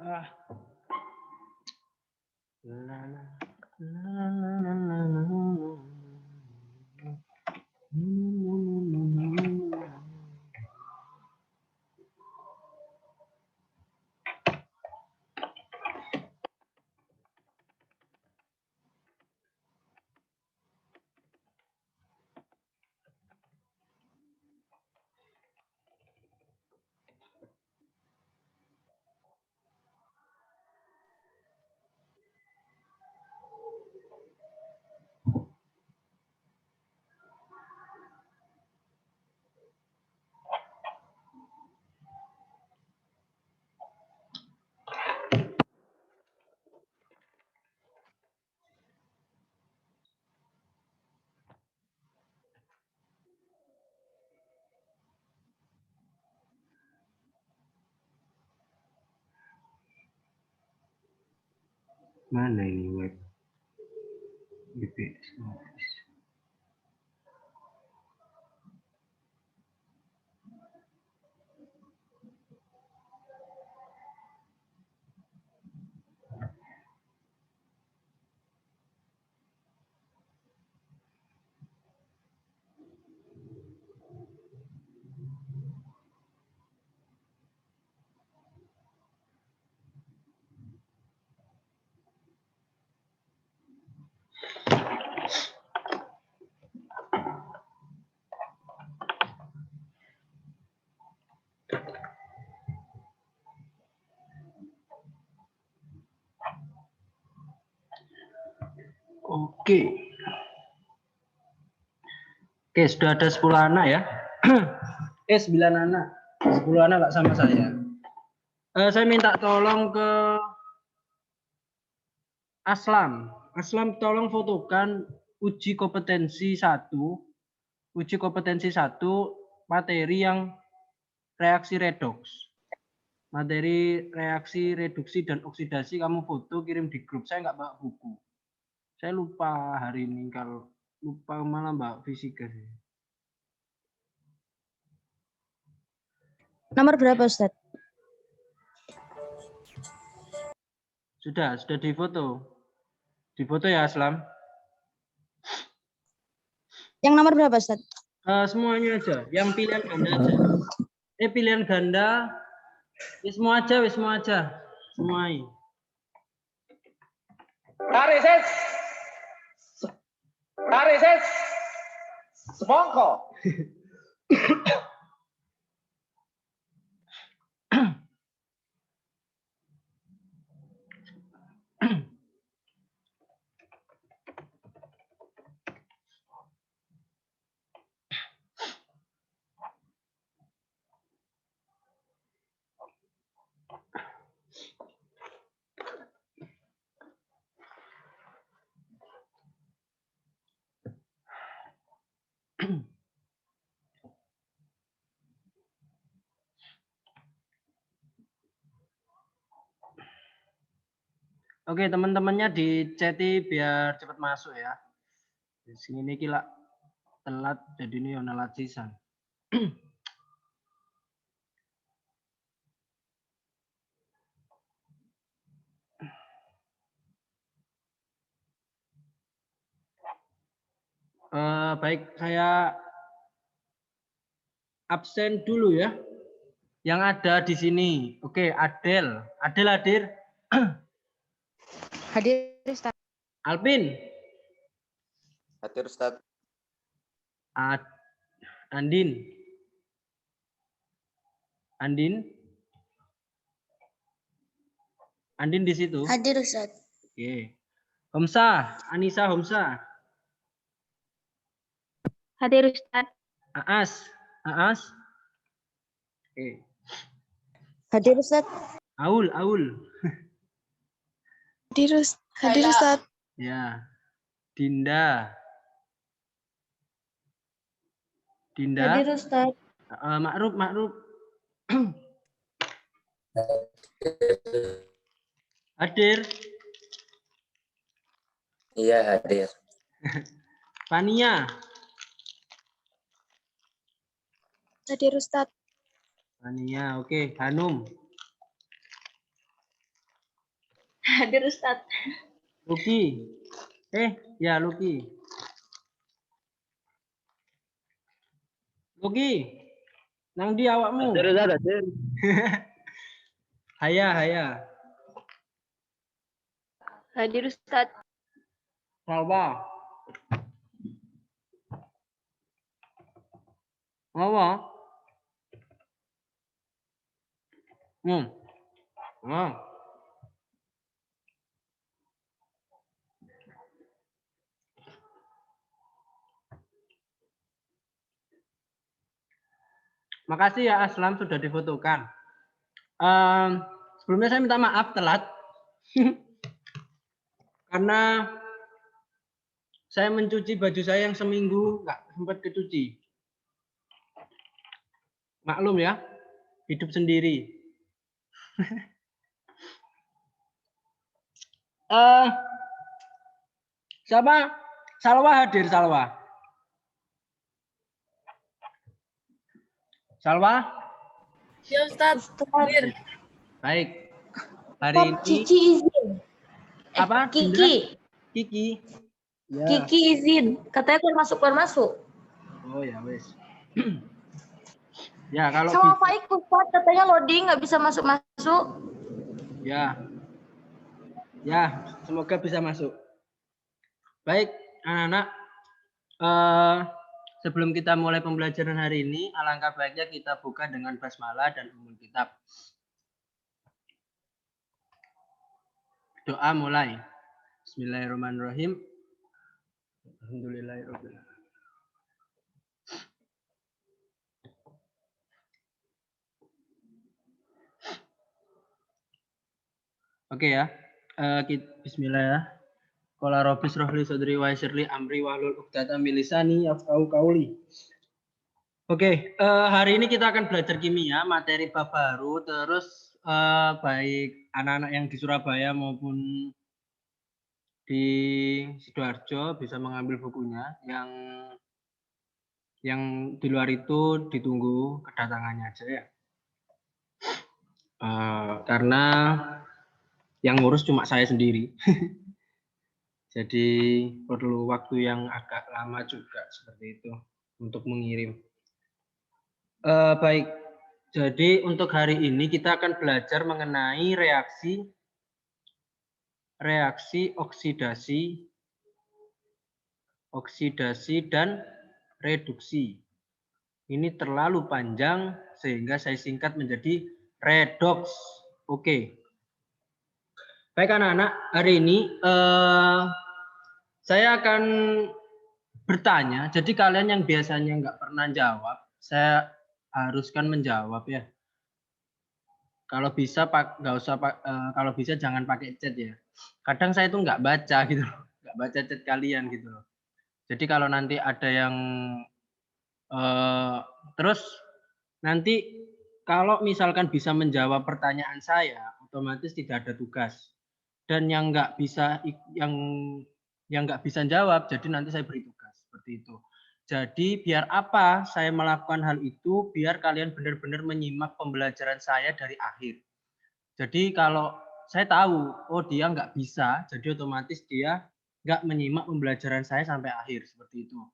Ah. La, la, la, la, la, la, la. Mana ini web BPS Office? Oke. Oke, sudah ada 10 anak ya. 9 anak. 10 anak nggak sama saya. Saya minta tolong ke Aslam. Aslam tolong fotokan uji kompetensi 1. Uji kompetensi 1 materi yang reaksi redoks. Materi reaksi reduksi dan oksidasi kamu foto kirim di grup. Saya nggak bawa buku. Saya lupa hari ini, kalau lupa malah bawa fisika sih. Nomor berapa, Ustaz? Sudah difoto. Difoto ya, Aslam. Yang nomor berapa, Ustaz? Semuanya aja, yang pilihan ganda aja. Pilihan ganda, semua aja. Semuanya. Tarik, semongko. Oke, teman-temannya diceti biar cepat masuk ya. Di sini kila telat, jadi ini yang telat sisan. Baik, saya absen dulu ya. Yang ada di sini. Oke, Adel hadir. Hadir, Ustaz. Alvin. Hadir, Ustaz. Andin. Andin di situ. Hadir, Ustaz. Oke. Anissa Homsa. Hadir, Ustaz. Aas. Oke. Hadir, Ustaz. Aul. Hadir, Ustaz. Ya. Dinda. Hadir, Ustaz. Ma'ruf. Hadir. Iya, hadir. Fania. Hadir, Ustaz. Fania, oke. Hanum. Hadir Ustadz. Luki. Ya Luki. Luki. Nang di awakmu. Hadir Ustaz, hadir. Haya. Hadir Ustadz. Salwa. Apa? Ah. Makasih ya Aslam sudah difotokan. Sebelumnya saya minta maaf telat. Karena saya mencuci baju saya yang seminggu nggak sempat kecuci. Maklum ya, hidup sendiri. Siapa? Salwa hadir, Salwa. Salwa? Ya Ustadz. Hadir. Baik. Hari ini Cici izin. apa? Kiki. Kiki. Ya. Kiki izin. Katanya keluar masuk. Oh ya wes. Ya kalau Sama bisa. Faik Ustadz katanya loading nggak bisa masuk. Ya. Ya, semoga bisa masuk. Baik, anak-anak. Sebelum kita mulai pembelajaran hari ini, alangkah baiknya kita buka dengan basmalah dan umul kitab. Doa mulai. Bismillahirrahmanirrahim. Alhamdulillahirabbil alamin. Oke ya. Bismillah ya. Qala rabbi shrah li sadri wa yassir li amri wahlul 'uqdatam min lisani yafqahu qawli. Oke, hari ini kita akan belajar kimia, materi bab baru, terus baik anak-anak yang di Surabaya maupun di Sidoarjo bisa mengambil bukunya, yang di luar itu ditunggu kedatangannya aja ya. Karena yang ngurus cuma saya sendiri. Jadi perlu waktu yang agak lama juga seperti itu untuk mengirim. Baik, jadi untuk hari ini kita akan belajar mengenai reaksi oksidasi dan reduksi. Ini terlalu panjang sehingga saya singkat menjadi redoks. Oke. Baik anak-anak, hari ini saya akan bertanya. Jadi kalian yang biasanya nggak pernah jawab, saya haruskan menjawab ya. Kalau bisa kalau bisa jangan pakai chat ya. Kadang saya itu nggak baca gitu, nggak baca chat kalian gitu loh. Jadi kalau nanti ada yang terus nanti kalau misalkan bisa menjawab pertanyaan saya, otomatis tidak ada tugas. Dan yang nggak bisa jawab, jadi nanti saya beri tugas seperti itu. Jadi biar apa saya melakukan hal itu, biar kalian benar-benar menyimak pembelajaran saya dari akhir. Jadi kalau saya tahu, oh dia nggak bisa, jadi otomatis dia nggak menyimak pembelajaran saya sampai akhir seperti itu.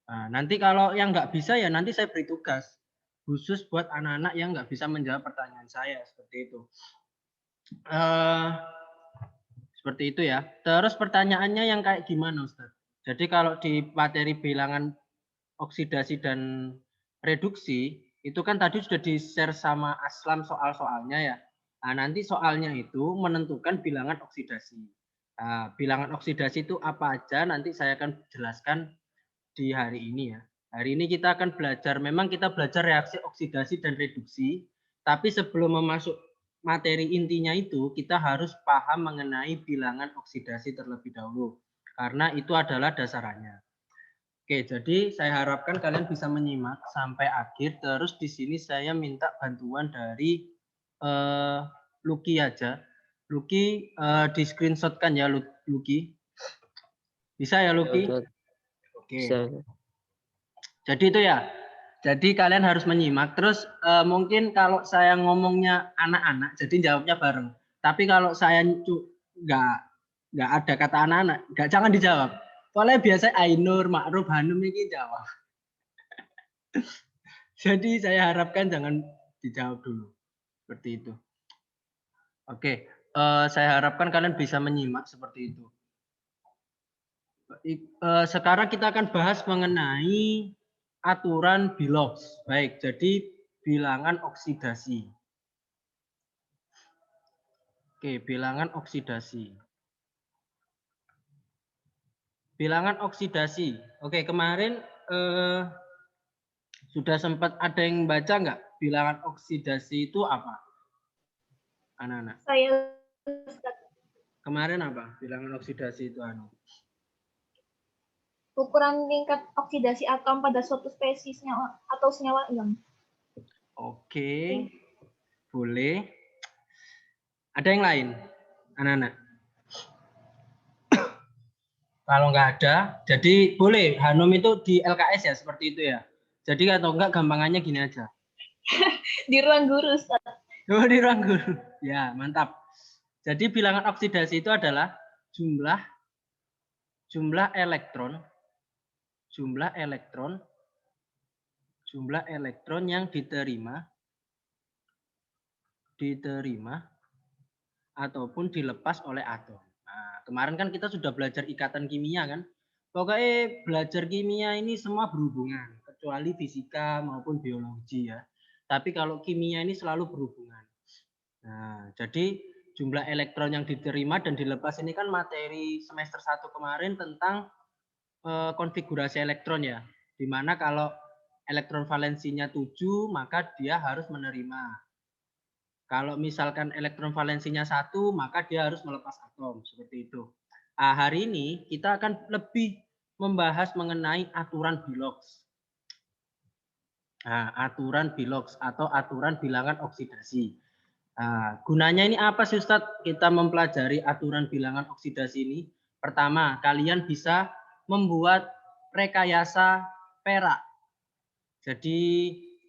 Nah, nanti kalau yang nggak bisa ya nanti saya beri tugas khusus buat anak-anak yang nggak bisa menjawab pertanyaan saya seperti itu. Seperti itu ya. Terus pertanyaannya yang kayak gimana Ustaz? Jadi kalau di materi bilangan oksidasi dan reduksi, itu kan tadi sudah di-share sama Aslam soal-soalnya ya. Nah, nanti soalnya itu menentukan bilangan oksidasi. Nah, bilangan oksidasi itu apa aja nanti saya akan jelaskan di hari ini ya. Hari ini kita akan belajar, memang kita belajar reaksi oksidasi dan reduksi, tapi sebelum memasuk materi intinya itu kita harus paham mengenai bilangan oksidasi terlebih dahulu karena itu adalah dasarannya. Oke, jadi saya harapkan kalian bisa menyimak sampai akhir. Terus di sini saya minta bantuan dari Luki aja. Luki di screenshotkan ya Luki. Bisa ya Luki? Oke. Jadi itu ya. Jadi kalian harus menyimak. Terus mungkin kalau saya ngomongnya anak-anak, jadi jawabnya bareng. Tapi kalau saya nggak ada kata anak-anak, jangan dijawab. Soalnya biasa Ainur, Ma'ruf, Hanum ini jawab. Jadi saya harapkan jangan dijawab dulu. Seperti itu. Oke, saya harapkan kalian bisa menyimak seperti itu. Sekarang kita akan bahas mengenai aturan Bilox. Baik, jadi bilangan oksidasi. Oke, bilangan oksidasi. Bilangan oksidasi. Oke, kemarin sudah sempat ada yang baca nggak bilangan oksidasi itu apa? Anak-anak. Saya Kemarin apa? Bilangan oksidasi itu ukuran tingkat oksidasi atom pada suatu spesies nyawa atau senyawa ion. Oke. Boleh. Ada yang lain? Anak-anak. Kalau nggak ada, jadi boleh. Hanum itu di LKS ya, seperti itu ya. Jadi atau enggak gampangannya gini aja. Di ruang guru, Ustaz. Oh, di ruang guru. Ya, mantap. Jadi bilangan oksidasi itu adalah jumlah elektron yang diterima ataupun dilepas oleh atom. Nah, kemarin kan kita sudah belajar ikatan kimia kan. Pokoknya belajar kimia ini semua berhubungan, kecuali fisika maupun biologi ya. Tapi kalau kimia ini selalu berhubungan. Nah, jadi jumlah elektron yang diterima dan dilepas ini kan materi semester 1 kemarin tentang konfigurasi elektron ya. Dimana kalau elektron valensinya 7, maka dia harus menerima. Kalau misalkan elektron valensinya 1, maka dia harus melepas atom. Seperti itu. Nah, hari ini kita akan lebih membahas mengenai aturan Bilox. Nah, aturan Bilox atau aturan bilangan oksidasi. Nah, gunanya ini apa sih Ustadz? Kita mempelajari aturan bilangan oksidasi ini. Pertama, kalian bisa membuat rekayasa perak. Jadi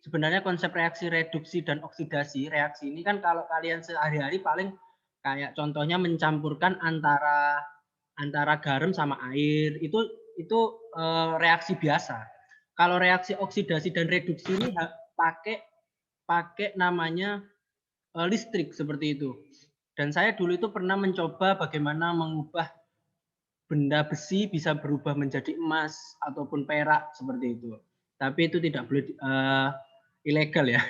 sebenarnya konsep reaksi reduksi dan oksidasi, reaksi ini kan kalau kalian sehari-hari paling kayak contohnya mencampurkan antara garam sama air, itu reaksi biasa. Kalau reaksi oksidasi dan reduksi ini pakai namanya listrik seperti itu. Dan saya dulu itu pernah mencoba bagaimana mengubah benda besi bisa berubah menjadi emas ataupun perak seperti itu. Tapi itu tidak boleh ilegal ya.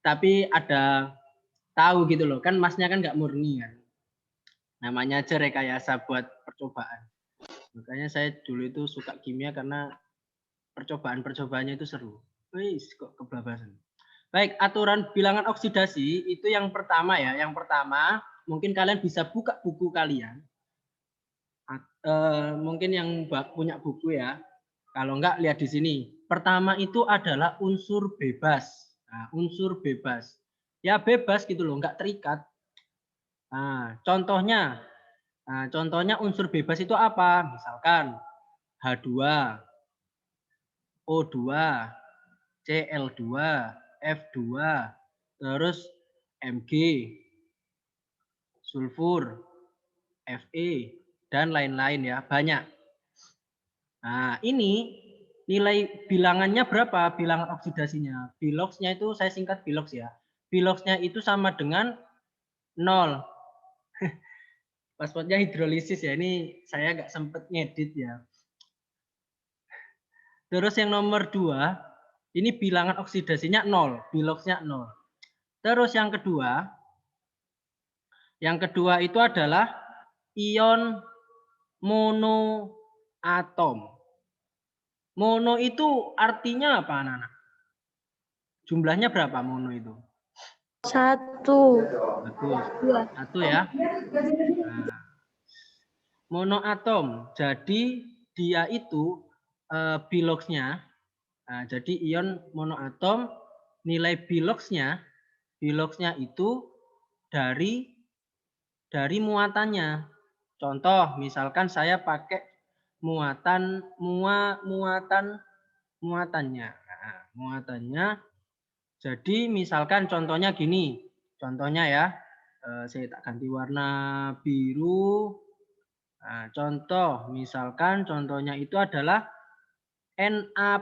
Tapi ada tahu gitu loh, kan emasnya kan nggak murni kan. Namanya aja rekayasa buat percobaan. Makanya saya dulu itu suka kimia karena percobaan-percobaannya itu seru. Wih, kok kebablasan. Baik, aturan bilangan oksidasi itu yang pertama ya. Yang pertama, mungkin kalian bisa buka buku kalian. Mungkin yang punya buku ya. Kalau enggak, lihat di sini. Pertama itu adalah unsur bebas. Nah, unsur bebas. Ya bebas gitu loh, enggak terikat. Nah, contohnya unsur bebas itu apa? Misalkan H2, O2, Cl2, F2, terus Mg, sulfur, Fe, dan lain-lain ya, banyak. Nah, ini nilai bilangannya berapa? Bilangan oksidasinya. Biloxnya itu saya singkat Bilox ya. Biloxnya itu sama dengan 0. Passwordnya hidrolisis ya. Ini saya nggak sempet ngedit ya. Terus yang nomor 2, ini bilangan oksidasinya 0. Biloxnya 0. Terus yang kedua itu adalah ion monoatom. Mono itu artinya apa anak-anak? Jumlahnya berapa mono itu? 1. Bagus. 1 ya. Nah, monoatom. Jadi dia itu Biloxnya. Nah, jadi ion monoatom nilai Biloxnya itu dari muatannya. Contoh, misalkan saya pakai muatannya. Nah, muatannya. Jadi misalkan contohnya gini. Contohnya ya. Saya tak ganti warna biru. Nah, contoh, misalkan contohnya itu adalah Na+.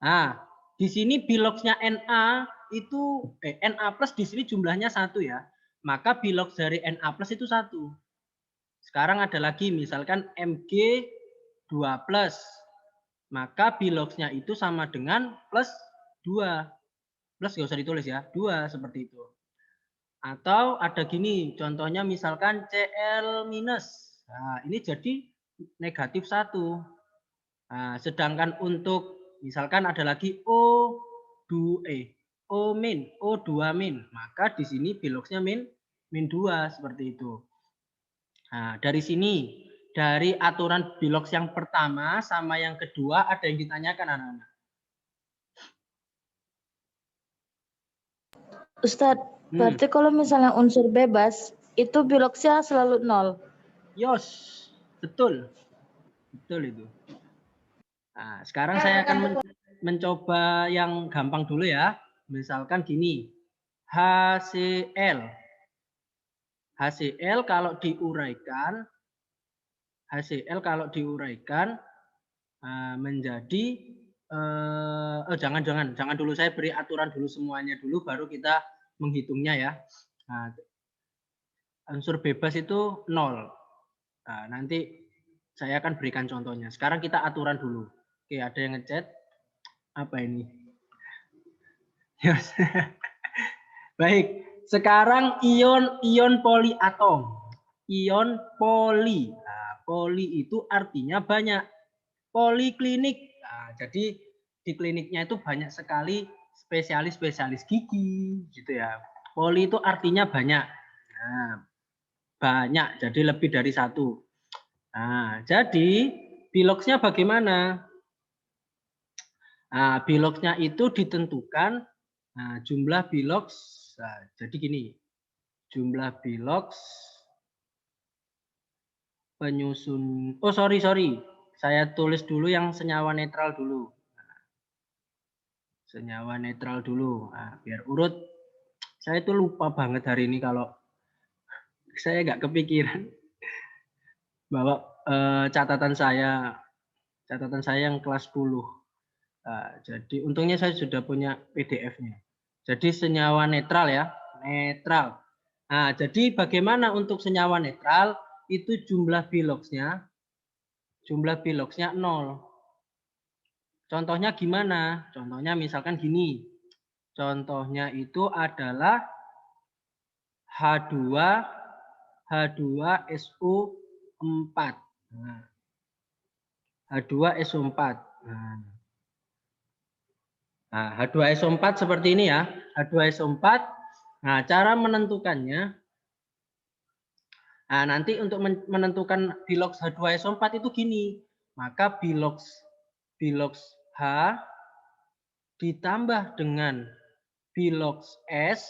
Nah, di sini biloxnya Na itu Na+ di sini jumlahnya 1 ya. Maka bilox dari Na+ itu 1. Sekarang ada lagi misalkan Mg2+. Maka biloxnya itu sama dengan plus 2. Plus nggak usah ditulis ya, 2 seperti itu. Atau ada gini, contohnya misalkan Cl-. Nah, ini jadi negatif 1. Nah, sedangkan untuk misalkan ada lagi O2-, maka di sini biloxnya min 2 seperti itu. Nah, dari sini, dari aturan bilox yang pertama sama yang kedua ada yang ditanyakan anak-anak. Ustadz, berarti kalau misalnya unsur bebas, itu biloxnya selalu 0. Yos, betul. Betul itu. Nah, sekarang saya akan mencoba yang gampang dulu ya. Misalkan gini, HCl. HCl kalau diuraikan menjadi jangan dulu, saya beri aturan dulu semuanya dulu baru kita menghitungnya ya. Nah, unsur bebas itu 0. Nah, nanti saya akan berikan contohnya. Sekarang kita aturan dulu. Oke, ada yang ngechat. Apa ini? Yes. Baik, sekarang ion poliatom. Ion poli. Nah, poli itu artinya banyak. Poliklinik. Nah, jadi di kliniknya itu banyak sekali spesialis gigi gitu ya. Poli itu artinya banyak. Nah, banyak, jadi lebih dari 1. Nah, jadi biloxnya bagaimana? Nah, biloxnya itu ditentukan jumlah bilox. Nah, jadi gini, jumlah bilox penyusun. Oh sorry, saya tulis dulu yang senyawa netral dulu. Senyawa netral dulu. Nah, biar urut. Saya itu lupa banget hari ini kalau saya nggak kepikiran bahwa catatan saya yang kelas 10. Jadi untungnya saya sudah punya PDF-nya. Jadi senyawa netral ya, netral. Nah, jadi bagaimana untuk senyawa netral? Itu jumlah biloxnya 0. Contohnya gimana? Contohnya misalkan gini. Contohnya itu adalah H2SO4. Nah, H2SO4. Nah, H2SO4 seperti ini ya. H2SO4. Nah, cara menentukannya. Nah, nanti untuk menentukan bilox H2SO4 itu gini. Maka bilox H ditambah dengan bilox S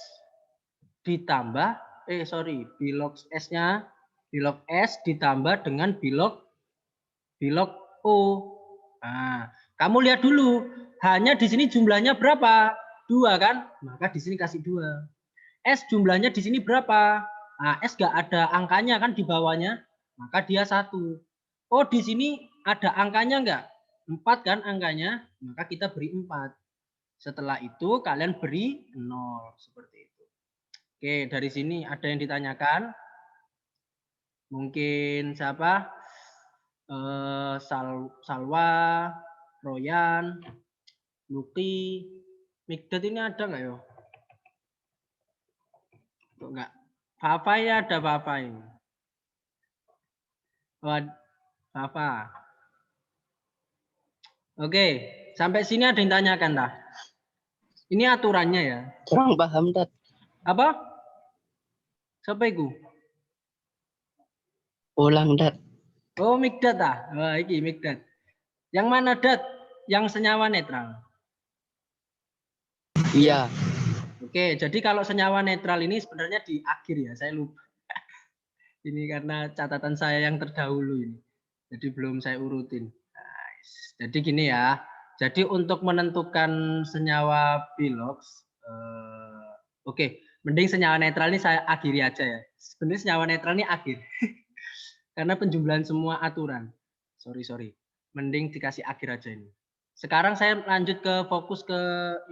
ditambah bilox S-nya bilox S ditambah dengan bilox O. Nah, kamu lihat dulu, hanya di sini jumlahnya berapa? 2 kan? Maka di sini kasih 2. S jumlahnya di sini berapa? Nah, S nggak ada angkanya kan di bawahnya, maka dia 1. Oh, di sini ada angkanya nggak? 4 kan angkanya, maka kita beri 4. Setelah itu kalian beri 0 seperti itu. Oke, dari sini ada yang ditanyakan? Mungkin siapa? Salwa, Royan, Luki, Migdat ini ada nggak ya? Enggak. Papa ya ada Papa ini. Papa. Oke, sampai sini ada yang tanyakan dah. Ini aturannya ya. Kurang paham, Dad. Apa? Siapa itu? Ulang, Dad. Oh, Migdat ah. Wah, iki Migdat. Yang mana, Dat? Yang senyawa netral. Iya. Oke, jadi kalau senyawa netral ini sebenarnya di akhir ya, saya lupa. Ini karena catatan saya yang terdahulu ini. Jadi belum saya urutin. Jadi gini ya. Jadi untuk menentukan senyawa bilox, oke, Mending senyawa netral ini saya akhiri aja ya. Sebenarnya senyawa netral ini akhir. Karena penjumlahan semua aturan. Sorry. Mending dikasih akhir aja ini. Sekarang saya lanjut ke fokus ke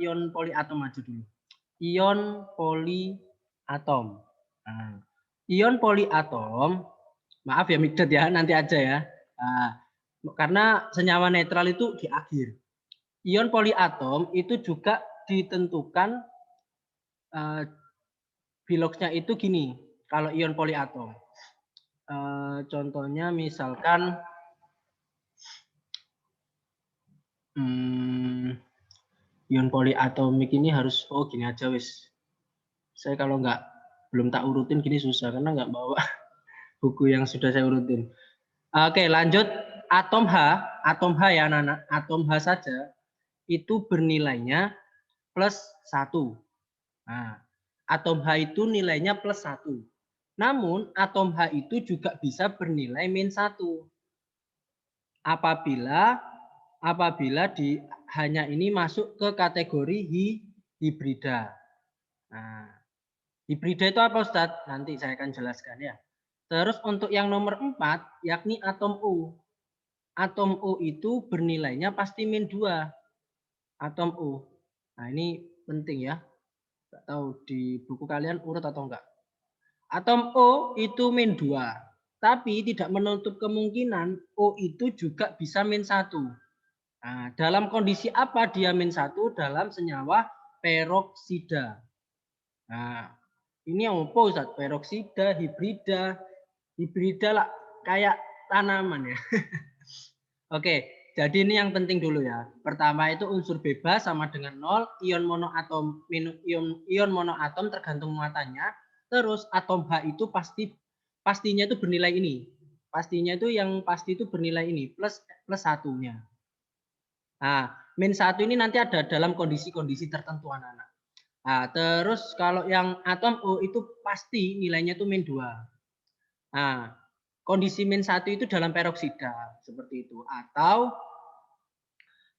ion poliatom aja dulu. Ion poliatom. Nah, ion poliatom, maaf ya Mikdad ya, nanti aja ya. Nah, karena senyawa netral itu di akhir. Ion poliatom itu juga ditentukan biloksnya itu gini. Kalau ion poliatom, contohnya misalkan ion poliatomik ini harus gini aja wis. Saya kalau belum tak urutin gini susah karena nggak bawa buku yang sudah saya urutin. Oke, lanjut atom H ya anak-anak, atom H saja itu bernilainya +1. Nah, atom H itu nilainya +1. Namun atom H itu juga bisa bernilai -1. Apabila hanya ini masuk ke kategori hibrida. Nah, hibrida itu apa Ustadz? Nanti saya akan jelaskan ya. Terus untuk yang nomor 4 yakni atom O. Atom O itu bernilainya pasti -2. Atom O. Nah, ini penting ya. Nggak tahu di buku kalian urut atau enggak. Atom O itu -2. Tapi tidak menutup kemungkinan O itu juga bisa -1. Nah, dalam kondisi apa dia -1? Dalam senyawa peroksida. Nah, ini yang apa Ustaz? Peroksida, hibrida. Hibrida lah kayak tanaman ya. Oke, jadi ini yang penting dulu ya. Pertama itu unsur bebas sama dengan 0, ion monoatom tergantung muatannya. Terus atom H itu pastinya itu bernilai ini. Pastinya itu yang pasti itu bernilai ini plus satunya. Nah, -1 ini nanti ada dalam kondisi-kondisi tertentu anak-anak. Nah, terus kalau yang atom O itu pasti nilainya itu -2. Nah, kondisi -1 itu dalam peroksida seperti itu. Atau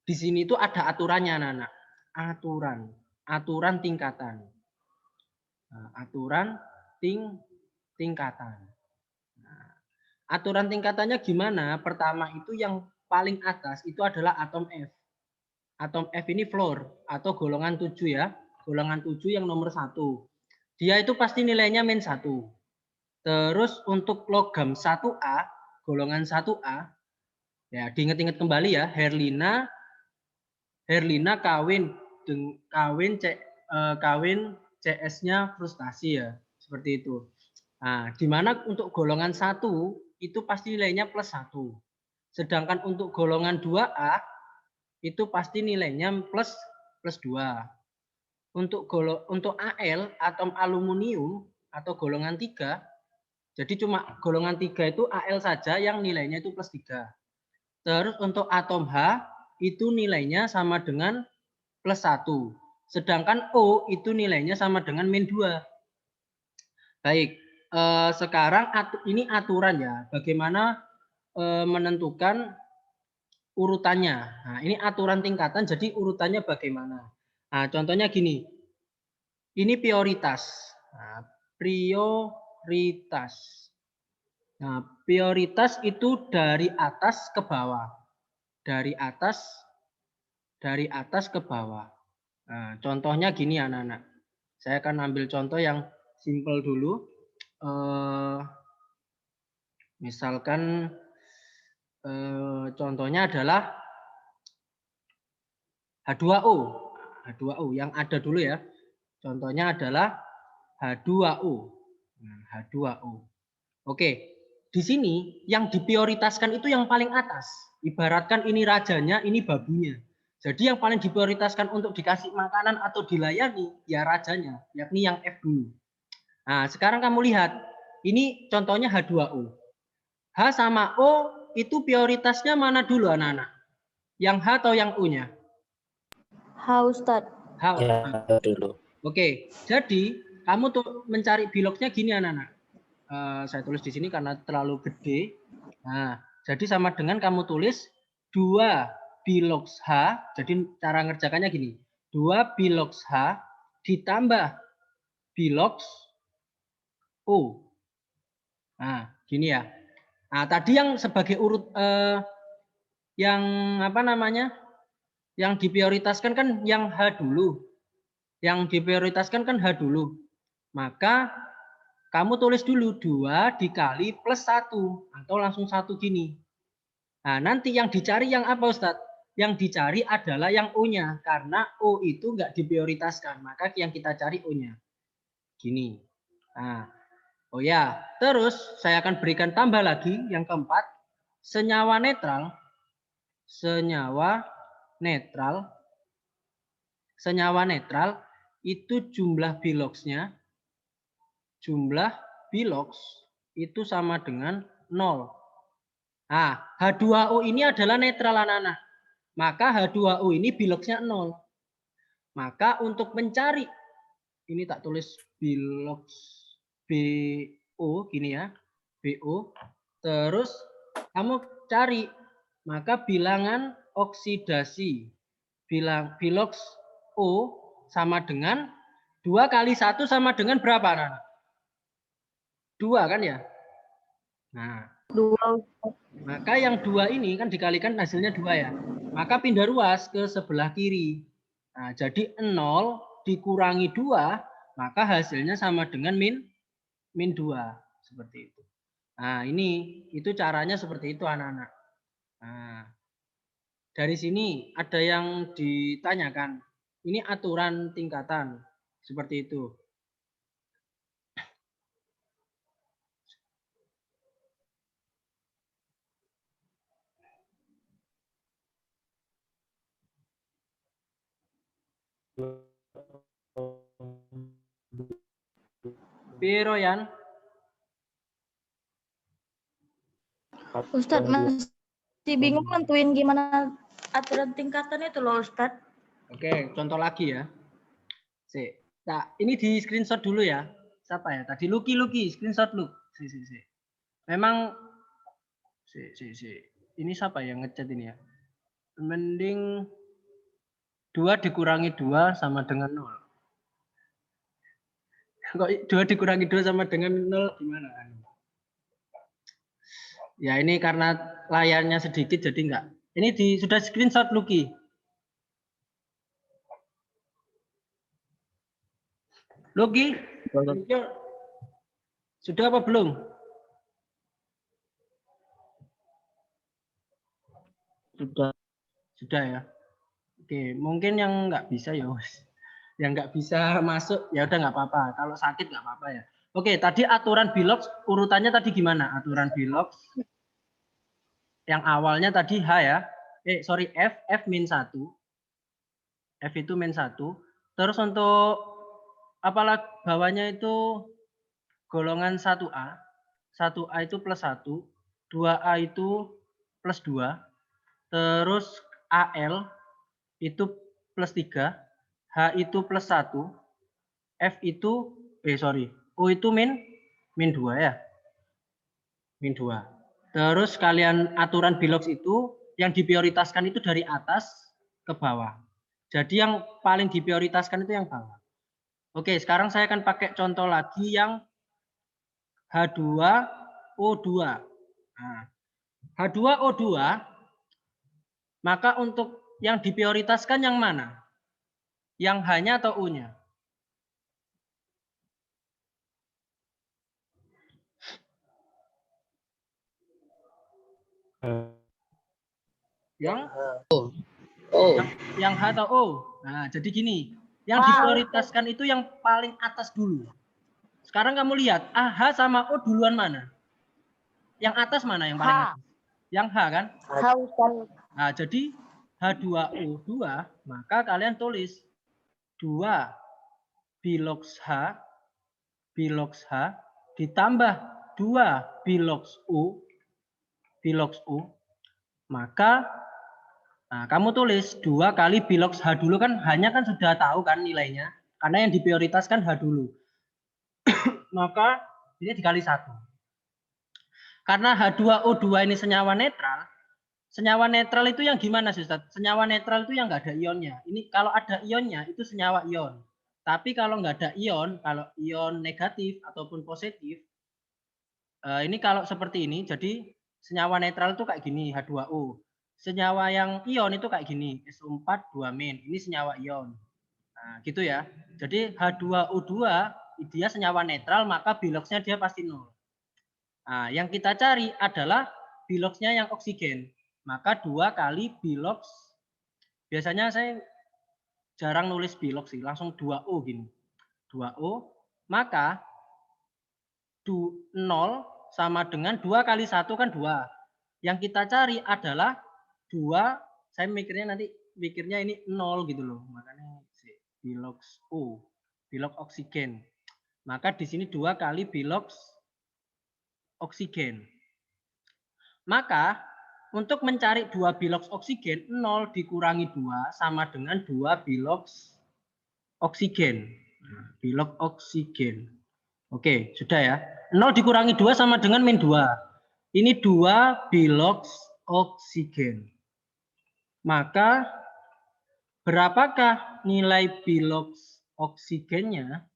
di sini itu ada aturannya anak-anak. Aturan tingkatan. Nah, aturan tingkatan. Nah, aturan tingkatannya gimana? Pertama itu yang paling atas itu adalah atom F. Atom F ini fluor atau golongan 7 ya. Golongan 7 yang nomor 1. Dia itu pasti nilainya -1. Terus untuk logam 1A, golongan 1A, ya diingat-ingat kembali ya, Herlina kawin CS-nya frustasi ya, seperti itu. Nah, di mana untuk golongan 1 itu pasti nilainya +1. Sedangkan untuk golongan 2A itu pasti nilainya +2. Untuk Al, atom aluminium atau golongan 3, jadi cuma golongan 3 itu Al saja yang nilainya itu +3. Terus untuk atom H itu nilainya sama dengan +1. Sedangkan O itu nilainya sama dengan -2. Baik, sekarang ini aturan ya. Bagaimana menentukan urutannya. Nah, ini aturan tingkatan, jadi urutannya bagaimana. Nah, contohnya gini. Ini prioritas. Nah, prioritas. Nah, prioritas itu dari atas ke bawah. Dari atas ke bawah. Nah, contohnya gini anak-anak. Saya akan ambil contoh yang simple dulu. Misalkan contohnya adalah H2O. H2O yang ada dulu ya. Contohnya adalah H2O. H2O. Oke, di sini yang diprioritaskan itu yang paling atas. Ibaratkan ini rajanya, ini babunya. Jadi yang paling diprioritaskan untuk dikasih makanan atau dilayani ya rajanya, yakni yang F dulu. Nah, sekarang kamu lihat, ini contohnya H2O. H sama O itu prioritasnya mana dulu anak-anak? Yang H atau yang U-nya? H Ustadz. H dulu. Oke, jadi kamu tuh mencari biloksnya gini anak-anak. Saya tulis di sini karena terlalu gede. Nah, jadi sama dengan kamu tulis 2 biloks H. Jadi cara ngerjakannya gini. 2 biloks H ditambah bilox O. Nah, gini ya. Nah, tadi yang sebagai urut yang apa namanya? Yang diprioritaskan kan yang H dulu. Yang diprioritaskan kan H dulu. Maka kamu tulis dulu 2 dikali plus 1 atau langsung 1 gini. Nah, nanti yang dicari yang apa, Ustadz? Yang dicari adalah yang O-nya karena O itu enggak diprioritaskan. Maka yang kita cari O-nya. Gini. Nah, oh ya, terus saya akan berikan tambah lagi yang keempat, senyawa netral itu jumlah biloxnya, itu sama dengan 0. Nah, H2O ini adalah netral anak-anak. Maka H2O ini biloxnya 0. Maka untuk mencari, ini tak tulis bilox BO gini ya, BO. Terus kamu cari, maka bilangan oksidasi bilox O sama dengan 2 kali 1 sama dengan berapa, anak-anak? 2 kan ya? Nah, 2. maka yang 2 ini kan dikalikan hasilnya 2 ya. Maka pindah ruas ke sebelah kiri. Nah, jadi 0 dikurangi 2, maka hasilnya sama dengan min 2. Seperti itu. Nah, itu caranya seperti itu, anak-anak. Nah, dari sini ada yang ditanyakan. Ini aturan tingkatan. Seperti itu. Piro Yan? Ustadz masih bingung nentuin gimana aturan tingkatan itu loh Ustadz. Oke, contoh lagi ya. Nah, ini di screenshot dulu ya. Siapa ya? Tadi Lucky, screenshot lu. Memang ini siapa yang ngechat ini ya? Mending 2 dikurangi 2 sama dengan 0. Kok 2 dikurangi 2 sama dengan 0 gimana? Ya ini karena layarnya sedikit jadi enggak. Ini sudah screenshot Lucky. Lucky, sudah apa belum? Sudah ya. Oke, mungkin yang nggak bisa ya, yang nggak bisa masuk ya udah nggak apa-apa. Kalau sakit nggak apa-apa ya. Oke, tadi aturan bilox urutannya tadi gimana? Aturan bilox yang awalnya tadi H ya. F min 1. F itu min 1. Terus untuk apalah bawahnya itu golongan 1A. 1A itu plus 1. 2A itu plus 2. Terus AL itu plus 3. H itu plus 1. F itu, O itu min 2 ya. Min 2. Terus kalian aturan bilox itu yang diprioritaskan itu dari atas ke bawah. Jadi yang paling diprioritaskan itu yang bawah. Oke, sekarang saya akan pakai contoh lagi yang H2O2. Nah, H2O2, maka untuk yang diprioritaskan yang mana? Yang H-nya atau O-nya? Yang H atau O? Nah, jadi gini. Yang diprioritaskan itu yang paling atas dulu. Sekarang kamu lihat, H sama O duluan mana? Yang atas mana yang paling atas? Yang H kan? H. Nah, jadi H2O2, maka kalian tulis 2 bilox H ditambah 2 bilox O, maka nah, kamu tulis 2 kali bilox H dulu kan, H-nya kan sudah tahu kan nilainya, karena yang diprioritaskan H dulu. Maka ini dikali 1. Karena H2O2 ini senyawa netral itu yang gimana sih Ustaz? Senyawa netral itu yang nggak ada ionnya. Ini kalau ada ionnya itu senyawa ion. Tapi kalau nggak ada ion, kalau ion negatif ataupun positif, ini kalau seperti ini, jadi senyawa netral itu kayak gini, H2O. Senyawa yang ion itu kayak gini, SO4 2 min. Ini senyawa ion. Nah, gitu ya. Jadi H2O2 dia senyawa netral, maka biloxnya dia pasti 0. Nah, yang kita cari adalah biloxnya yang oksigen. Maka 2 kali bilox. Biasanya saya jarang nulis bilox sih, langsung 2O gini. 2O, maka 0 sama dengan 2 kali 1 kan 2. Yang kita cari adalah 2, saya mikirnya ini 0 gitu loh. Makanya bilox O, bilox oksigen. Maka di sini 2 kali bilox oksigen. Maka untuk mencari 2 bilox oksigen, 0 dikurangi 2 sama dengan 2 bilox oksigen. Bilox oksigen. Oke, sudah ya. 0 dikurangi 2 sama dengan min 2. Ini 2 bilox oksigen. Maka berapakah nilai bilox oksigennya?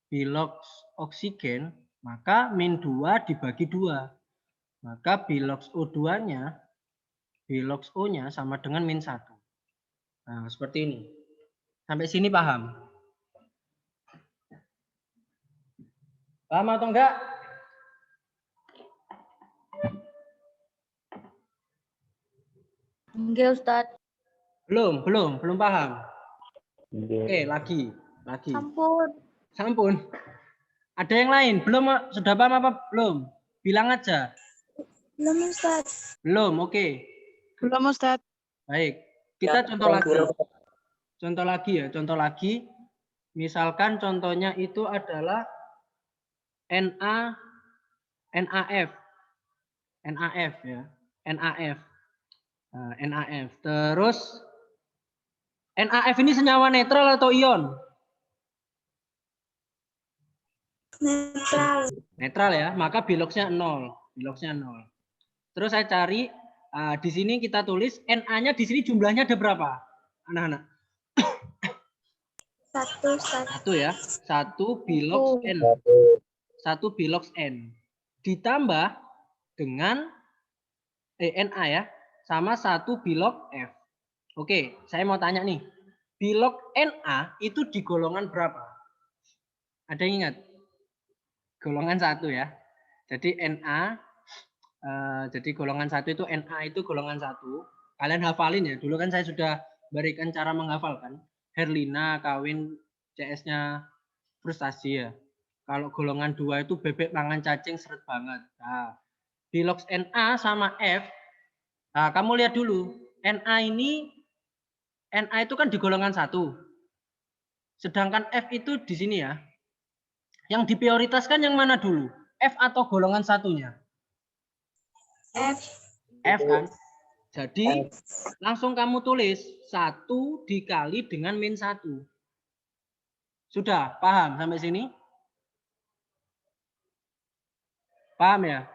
Bilox oksigen, maka min 2 dibagi 2. Maka bilox O2-nya, bilox O-nya sama dengan min 1. Nah, seperti ini. Sampai sini paham? Paham atau enggak? Enggak, Ustadz. Belum paham. Oke, lagi. Sampun. Ada yang lain? Belum? Sudah paham apa belum? Bilang aja. Belum, Ustaz. Belum, oke. Belum, Ustaz. Baik. Kita contoh lagi. Contoh lagi. Misalkan contohnya itu adalah NaF ya. NaF. Nah, NaF. Terus NaF ini senyawa netral atau ion? Netral. Netral ya, maka biloxnya 0. Terus saya cari di sini kita tulis Na-nya di sini jumlahnya ada berapa? Anak-anak. 1, Ustaz. 1 ya. 1 bilox N. 1 bilox N. Ditambah dengan Na ya, sama 1 bilox F. Oke, saya mau tanya nih. Bilox Na itu di golongan berapa? Ada yang ingat? Golongan 1 ya. Jadi Na, jadi golongan 1 itu Na itu golongan 1. Kalian hafalin ya. Dulu kan saya sudah berikan cara menghafalkan. Herlina kawin CS-nya frustasi ya. Kalau golongan 2 itu bebek mangan cacing seret banget. Nah, bilox Na sama F. Nah, kamu lihat dulu. Na itu kan di golongan 1. Sedangkan F itu di sini ya. Yang diprioritaskan yang mana dulu? F atau golongan satunya? F. F kan? Jadi langsung kamu tulis 1 dikali dengan min 1. Sudah paham sampai sini? Paham ya?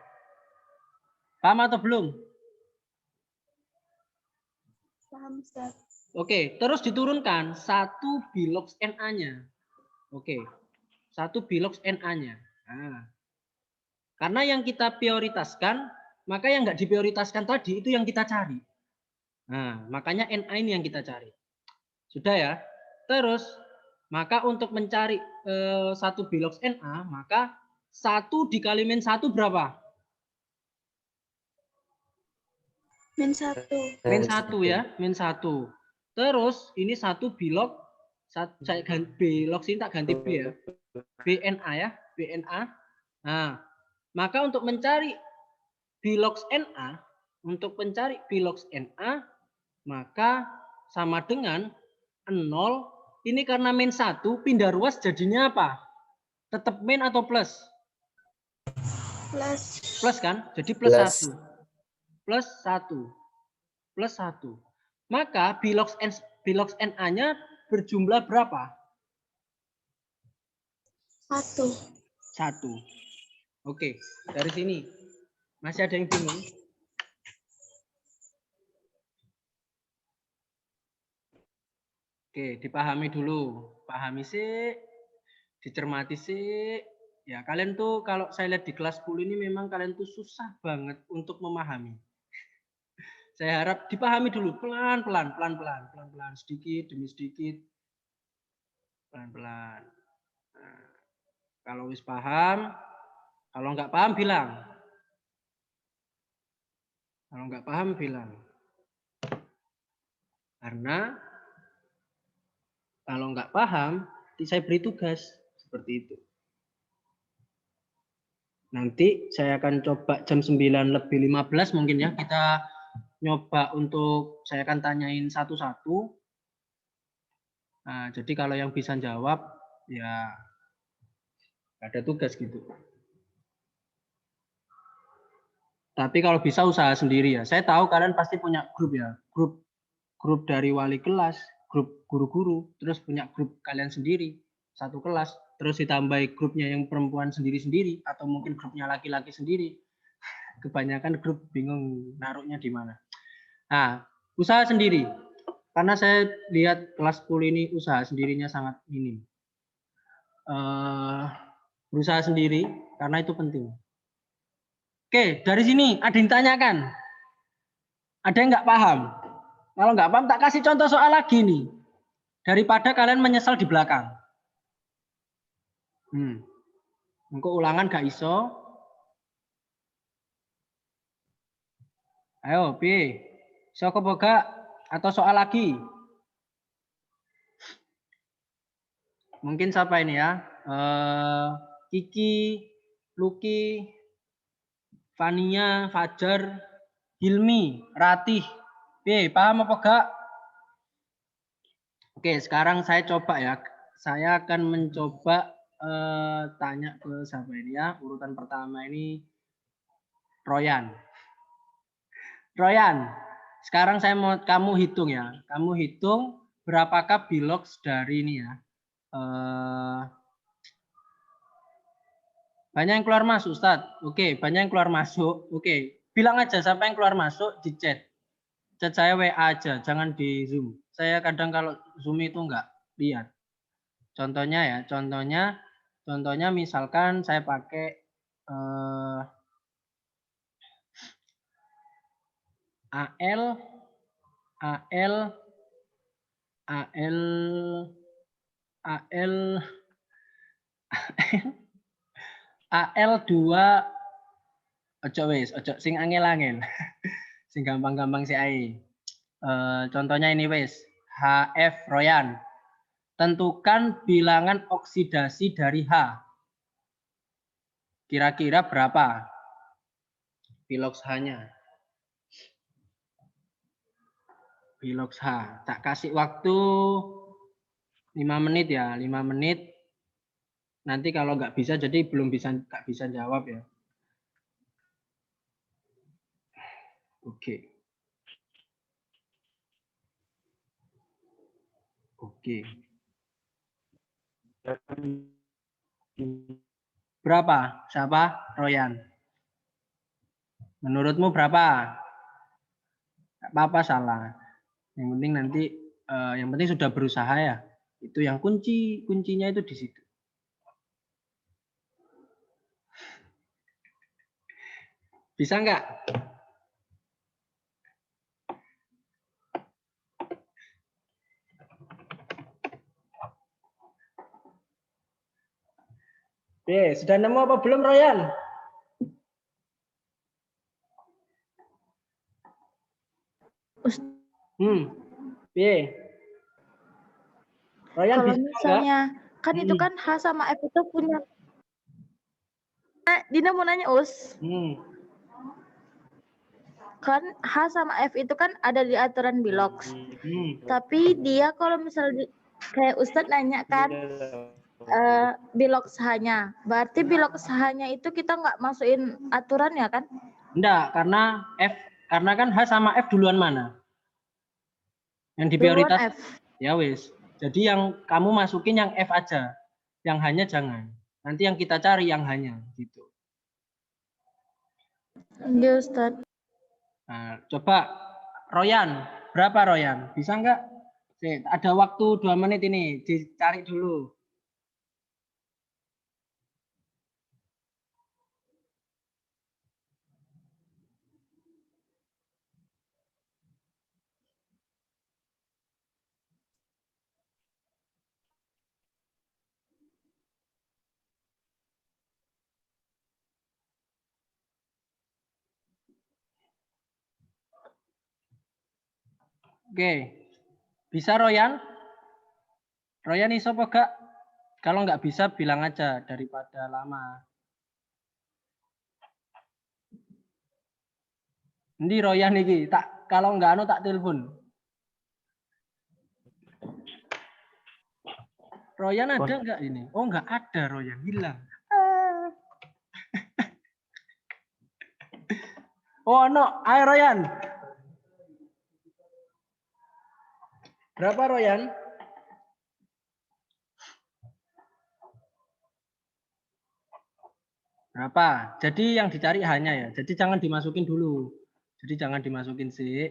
Paham atau belum? Paham, Ustaz. Oke, terus diturunkan 1 bilox Na-nya. Oke. 1 bilox Na-nya. Nah, karena yang kita prioritaskan, maka yang nggak diprioritaskan tadi itu yang kita cari. Nah, makanya Na ini yang kita cari. Sudah ya. Terus, maka untuk mencari 1 bilox Na, maka 1 dikali min 1 berapa? Min 1. Min 1 ya, min 1. Terus ini 1 bilox, saya ganti bilox ini tak ganti B ya. BNA ya, BNA. Nah, maka untuk mencari bilox Na, maka sama dengan 0. Ini karena min 1 pindah ruas jadinya apa? Tetap min atau plus? Plus. Plus kan? Jadi plus 1. Plus 1. Maka bilox Na-nya berjumlah berapa? 1. Oke, dari sini. Masih ada yang bingung? Oke, dipahami dulu. dipahami sih, dicermati sih. Ya, kalian tuh kalau saya lihat di kelas 10 ini memang kalian tuh susah banget untuk memahami. Saya harap dipahami dulu pelan-pelan, sedikit demi sedikit, pelan-pelan. Nah, kalau wis paham, kalau nggak paham bilang. Kalau nggak paham bilang. Karena kalau nggak paham, saya beri tugas seperti itu. Nanti saya akan coba jam 9:15 mungkin ya, kita nyoba untuk saya akan tanyain satu-satu. Nah, jadi kalau yang bisa jawab ya ada tugas gitu. Tapi kalau bisa usaha sendiri ya. Saya tahu kalian pasti punya grup ya, grup dari wali kelas, grup guru-guru, terus punya grup kalian sendiri satu kelas, terus ditambahi grupnya yang perempuan sendiri-sendiri atau mungkin grupnya laki-laki sendiri. Kebanyakan grup bingung naruhnya di mana. Nah, usaha sendiri. Karena saya lihat kelas 10 ini usaha sendirinya sangat minim. Berusaha sendiri karena itu penting. Oke, dari sini ada yang tanyakan. Ada yang nggak paham? Kalau nggak paham, tak kasih contoh soal lagi nih. Daripada kalian menyesal di belakang. Engko ulangan gak iso. Ayo, Pi. Iso keboga atau soal lagi? Mungkin siapa ini ya? Kiki, Luki, Fania, Fajar, Hilmi, Ratih. Pi, paham apa gak? Oke, sekarang saya coba ya. Saya akan mencoba tanya ke siapa ini ya. Urutan pertama ini Royan. Royan, sekarang saya mau kamu hitung ya. Kamu hitung berapakah bilox dari ini ya. Banyak yang keluar masuk, Ustaz. Oke, banyak yang keluar masuk. Oke, bilang aja sampai yang keluar masuk di chat. Chat saya WA aja, jangan di Zoom. Saya kadang kalau Zoom itu enggak lihat. Contohnya ya, contohnya misalkan saya pakai AL2 ojo sing angel-angel. Sing gampang-gampang si ai. Contohnya ini wes, HF Royan. Tentukan bilangan oksidasi dari H. Kira-kira berapa? Bilox H-nya. Bilox H. Tak kasih waktu 5 menit ya, 5 menit. Nanti kalau nggak bisa, jadi nggak bisa jawab ya. Oke. Berapa? Siapa? Royan. Menurutmu berapa? Nggak apa-apa salah. Yang penting nanti, yang penting sudah berusaha ya. Itu yang kuncinya itu di situ. Bisa nggak? Oke, sudah nemu apa belum Royan? Royan Kalau bisa misalnya enggak? kan itu kan H sama F itu punya. Dina mau nanya Us. Kan H sama F itu kan ada di aturan bilox. Tapi dia kalau misalnya kayak Ustadz nanya kan bilox H-nya. Berarti bilox H-nya itu kita nggak masukin aturan ya kan? Enggak, karena kan H sama F duluan mana? Yang di prioritas Duluan F. Ya wis. Jadi yang kamu masukin yang F aja. Yang H-nya jangan. Nanti yang kita cari yang H-nya gitu. Iya Ustadz. Nah, coba Royan, berapa Royan? Bisa enggak? Ada waktu 2 menit ini, dicari dulu. Oke, bisa Royan? Royan iso apa gak? Kalau nggak bisa bilang aja daripada lama. Ndi Royan iki, tak kalau nggak anu tak telepon. Royan ada nggak ini? Oh nggak ada Royan, hilang. Oh no, ayo Royan. Berapa Royan? Berapa? Jadi yang dicari hanya ya. Jadi jangan dimasukin dulu. Jadi jangan dimasukin sih.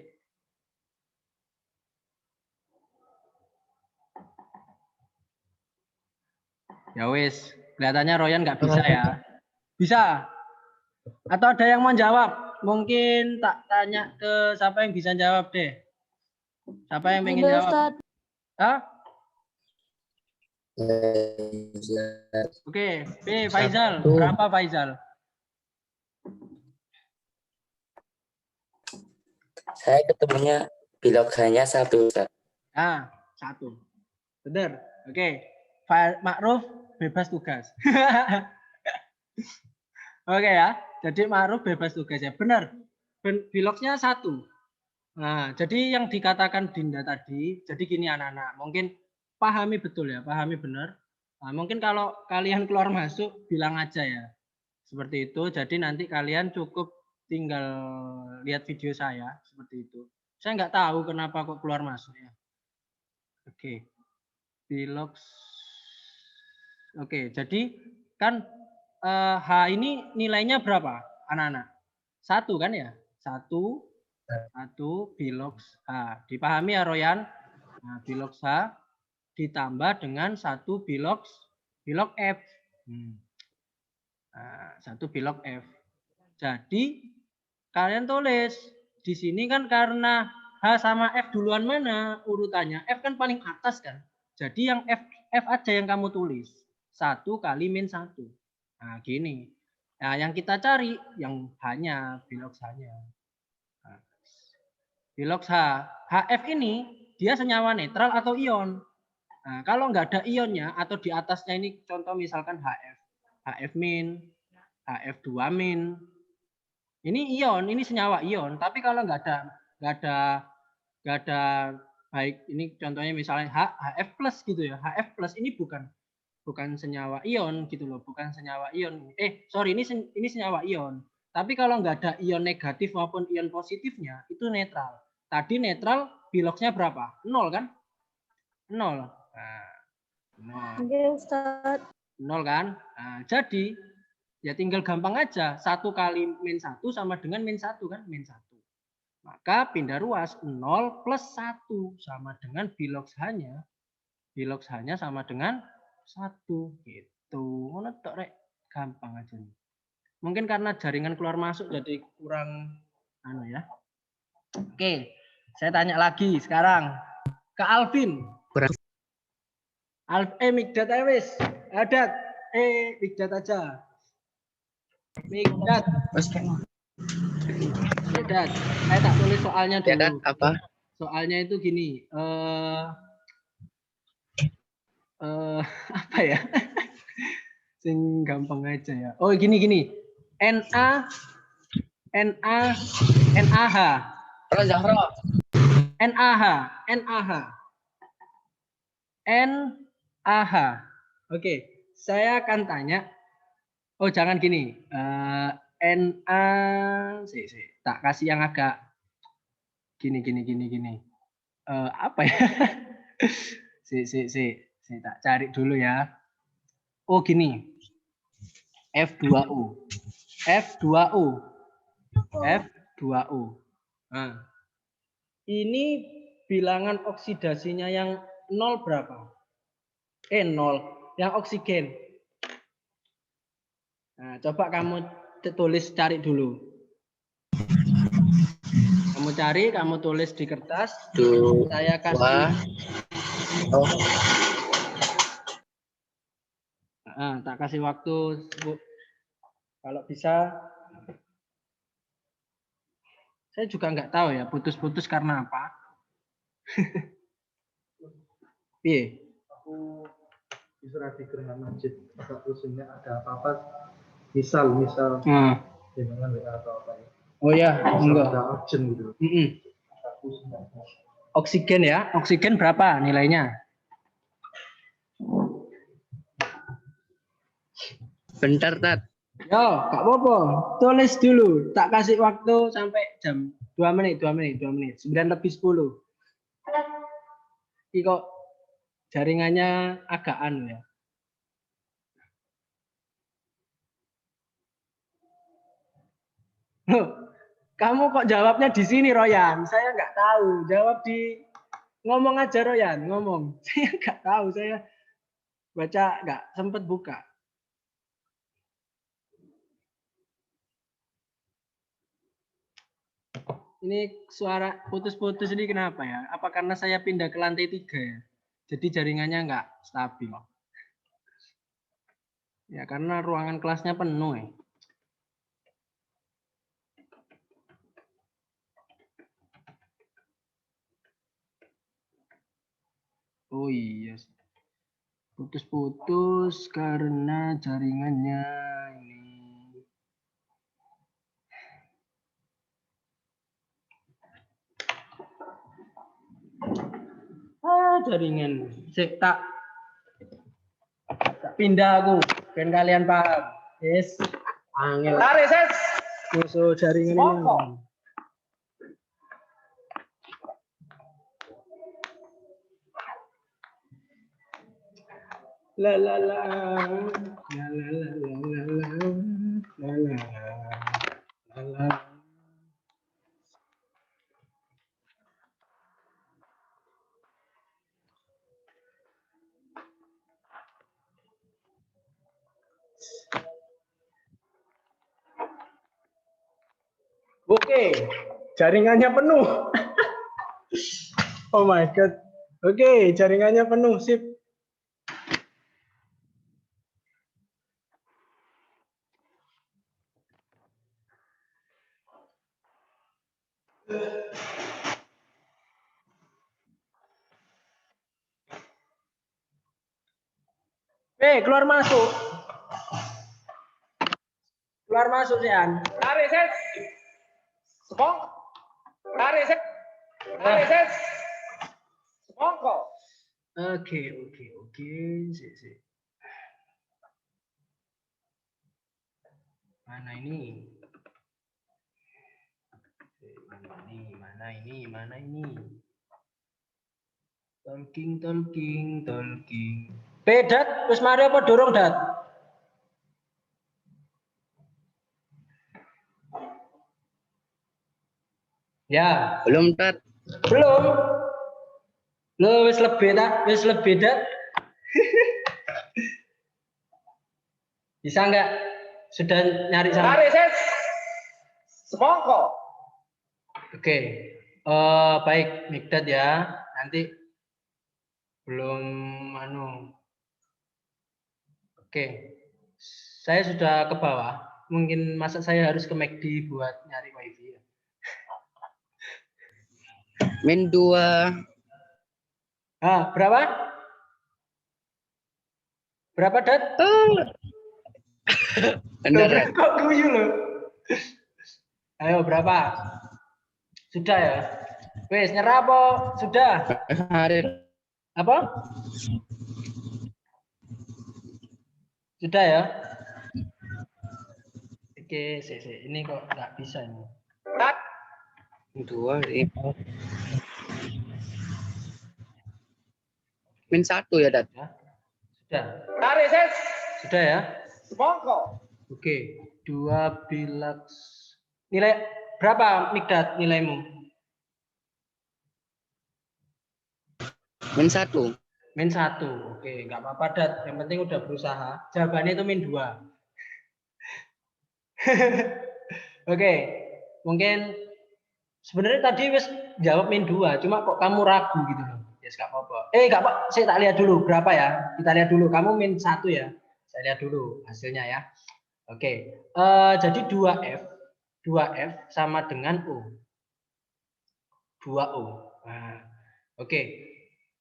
Ya wis, kelihatannya Royan nggak bisa ya. Bisa? Atau ada yang mau jawab? Mungkin tak tanya ke siapa yang bisa jawab deh. Siapa yang pengen jawab? Ustaz. Hah? Oke, B Faizal. Berapa Faizal? Saya ketemunya bilog hanya 1, Ustaz. Ah, 1. Benar. Oke. Ma'ruf bebas tugas. Oke ya. Jadi Ma'ruf bebas tugas ya. Benar. Bilognya 1. Nah, jadi yang dikatakan Dinda tadi, jadi gini anak-anak, mungkin pahami betul ya, pahami benar. Nah, mungkin kalau kalian keluar masuk, bilang aja ya. Seperti itu, jadi nanti kalian cukup tinggal lihat video saya, seperti itu. Saya nggak tahu kenapa kok keluar masuk ya. Oke, bilogs. Oke, jadi kan H ini nilainya berapa, anak-anak? 1 kan ya? 1 bilogs H. Dipahami ya Royan? Nah, bilogs H ditambah dengan 1 bilog F. Nah, 1 bilog F. Jadi kalian tulis di sini kan karena H sama F duluan mana urutannya? F kan paling atas kan. Jadi yang F aja yang kamu tulis. 1 kali min 1. Nah, gini. Nah, yang kita cari yang H-nya, bilogs H-nya. Bilogs H. HF ini dia senyawa netral atau ion. Nah, kalau nggak ada ionnya atau di atasnya ini contoh misalkan HF. HF min, HF2 min. Ini ion, ini senyawa ion. Tapi kalau nggak ada baik ini contohnya misalnya HF plus gitu ya. HF plus ini bukan senyawa ion gitu loh, bukan senyawa ion. Sorry, ini senyawa ion. Tapi kalau nggak ada ion negatif maupun ion positifnya, itu netral. Tadi netral, bilogsnya berapa? 0 kan? 0. Nah, 0. Oke, Ustaz. 0 kan? Nah, jadi, ya tinggal gampang aja. 1 kali min 1 sama dengan min 1 kan? Min 1. Maka pindah ruas 0 plus 1 sama dengan bilogs H-nya. Bilogs H-nya sama dengan 1 gitu. Ngono tok rek, gampang aja nih. Mungkin karena jaringan keluar masuk jadi kurang anu ya. Oke, saya tanya lagi sekarang ke Alvin. Mikdad wis. Adat. Mikdad aja. Mikdad. Mikdad. Saya tak tulis soalnya dulu. Ya, apa? Soalnya itu gini. Apa ya? Sing gampang aja ya. Oh gini. NaH. NaH. Oke, saya akan tanya. Oh jangan gini. Tak kasih yang agak gini. Apa ya? Tak cari dulu ya. Oh gini. F2O. Nah, ini bilangan oksidasinya yang 0 berapa? 0. Yang oksigen. Nah, coba kamu tulis, cari dulu. Kamu cari, kamu tulis di kertas. Saya kasih. Tak kasih waktu, Bu. Kalau bisa. Saya juga nggak tahu ya, putus-putus karena apa. Iya. Aku bisa di Gerhana Masjid agak tulisannya ada apa-apa. Misal jangan WA atau apa ya. Oh ya, enggak. Ada urgent gitu. Oksigen ya, oksigen berapa nilainya? Bentar, Tat. Yo, Kak Popo, tulis dulu. Tak kasih waktu sampai jam 2 menit. 9 lebih 10. Ini kok jaringannya agak anu ya. Kamu kok jawabnya di sini, Royan? Saya nggak tahu. Jawab di ngomong aja, Royan. Ngomong. Saya nggak tahu. Saya baca nggak sempet buka. Ini suara putus-putus ini kenapa ya? Apa karena saya pindah ke lantai 3 ya? Jadi jaringannya nggak stabil. Ya karena ruangan kelasnya penuh ya. Oh iya. Putus-putus karena jaringannya ini. Jaringan. Tak pindah aku. Ben kalian paham. Yes. Angel. Tarik, Ses. Musuh jaringan ini. La la la la la la la la la. Oke, jaringannya penuh. Oh my god. Oke, jaringannya penuh, sip. Keluar masuk. Keluar masuk, Sian. Tarik, Ses. Sepong. Tarik, Ses. Tarik, Ses. Sepongko. Oke. Sip. Mana ini? Mana ini? Talking. Dat, wis mari apa dorong, Dat? Ya, Belum, Tat. belum. Lo wis lebih, Dat. Bisa nggak? Sudah nyari sama? Tarik, Ses. Sepongko. Oke. Baik, Mikdad ya. Nanti belum Oke. Saya sudah ke bawah. Mungkin masa saya harus ke McD buat nyari wifi ya. Min 2. Berapa? Berapa, Dat? Bentar. Kok guyu lo? Ayo, berapa? Sudah ya? Wes, nyerah apa? Sudah? Hadir. Apa? Sudah ya? Oke, ini kok nggak bisa ini. 2. Min 1 ya, Dat. Ya. Sudah. Tarik, Ses. Sudah ya? Sepongko. Oke, 2 bilaks. Nilai berapa, Mikdad, nilaimu? Min 1. Min 1. Oke, nggak apa-apa, Dat. Yang penting udah berusaha. Jawabannya itu min 2. Oke, mungkin sebenarnya tadi wis jawab min 2, cuma kok kamu ragu gitu loh. Yes, nggak apa-apa. Nggak apa, saya tak lihat dulu berapa ya. Kita lihat dulu. Kamu min 1 ya. Saya lihat dulu hasilnya ya. Oke, jadi 2F sama dengan O. 2O. Nah, oke.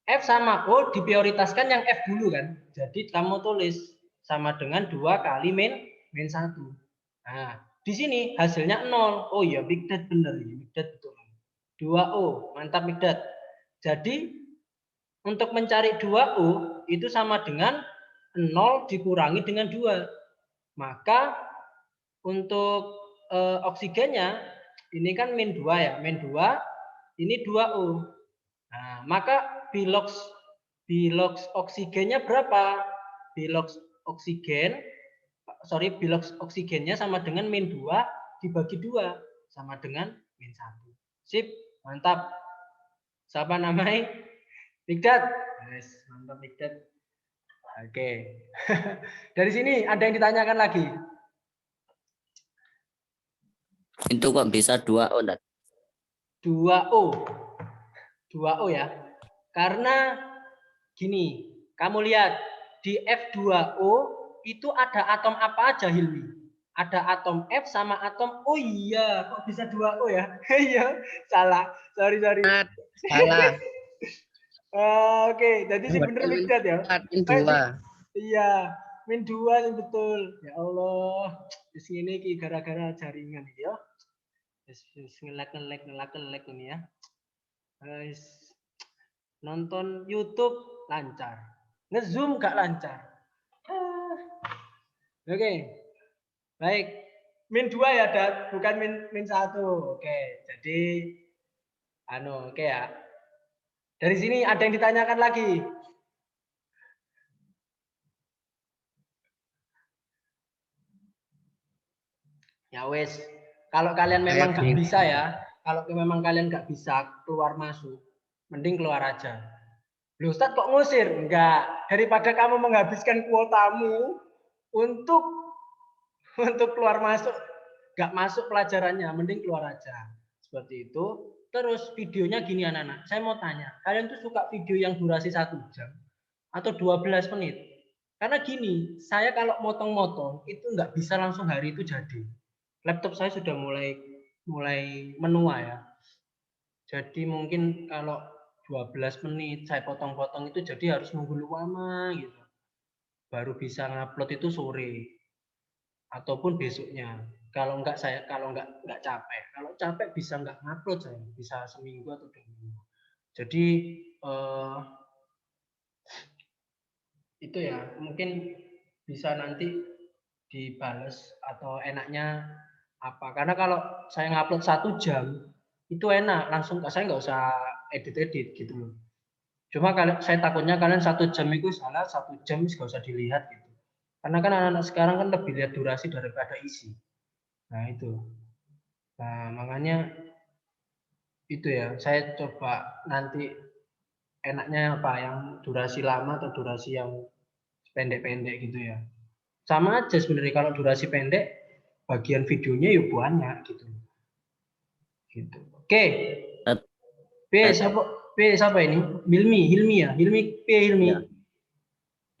F sama O diprioritaskan yang F dulu kan. Jadi kamu tulis sama dengan 2 kali min 1. Nah, di sini hasilnya 0. Oh iya, Mikdad benar ini. Mikdad betul. 2O, mantap Mikdad. Jadi untuk mencari 2O itu sama dengan 0 dikurangi dengan 2. Maka untuk oksigennya ini kan min 2 ya. Min 2 ini 2O. Nah, maka bilox oksigennya berapa? Bilox oksigennya sama dengan min 2 dibagi 2 sama dengan min 1. Sip, mantap. Siapa namanya? Mikdad. Yes, mantap Mikdad. Oke. Dari sini ada yang ditanyakan lagi? Itu kok bisa 2O, Dat? 2O. 2O ya. Karena gini, kamu lihat di F2O itu ada atom apa aja, Hilmi? Ada atom F sama atom, oh iya, kok bisa 2O ya? Iya, salah. Sorry. Salah. Oke, jadi sih bener Mikdad ya. Min 2. Iya, min 2 sih betul. Ya Allah, di sini gara-gara jaringan ya. Ngelek ini ya. Guys, nonton YouTube lancar, ngezoom gak lancar. Oke, baik. Min 2 ya, Dat, bukan min 1. Oke, jadi oke ya. Dari sini ada yang ditanyakan lagi? Ya wes, kalau kalian memang nggak bisa ya, kalau memang kalian nggak bisa keluar masuk, mending keluar aja. Loh, Ustadz kok ngusir? Enggak, daripada kamu menghabiskan kuotamu untuk keluar masuk, nggak masuk pelajarannya, mending keluar aja. Seperti itu. Terus videonya gini anak-anak, saya mau tanya, kalian tuh suka video yang durasi 1 jam atau 12 menit? Karena gini, saya kalau motong-motong itu nggak bisa langsung hari itu jadi. Laptop saya sudah mulai menua ya. Jadi mungkin kalau 12 menit saya potong-potong itu jadi harus nunggu lama gitu. Baru bisa ngupload itu sore ataupun besoknya. Kalau nggak capek. Kalau capek bisa nggak ngupload saya, bisa seminggu atau 2 minggu. Jadi itu ya, mungkin bisa nanti dibales atau enaknya apa, karena kalau saya ngupload 1 jam itu enak langsung, saya nggak usah edit gitu loh. Cuma kalau saya takutnya kalian 1 jam itu salah, 1 jam nggak usah dilihat gitu, karena kan anak-anak sekarang kan lebih lihat durasi daripada isi. Nah itu, nah makanya itu ya, saya coba nanti enaknya apa, yang durasi lama atau durasi yang pendek-pendek gitu ya. Sama aja sebenarnya, kalau durasi pendek bagian videonya ya banyak gitu. Oke. P siapa ini? Hilmi ya? Hilmi. Ya.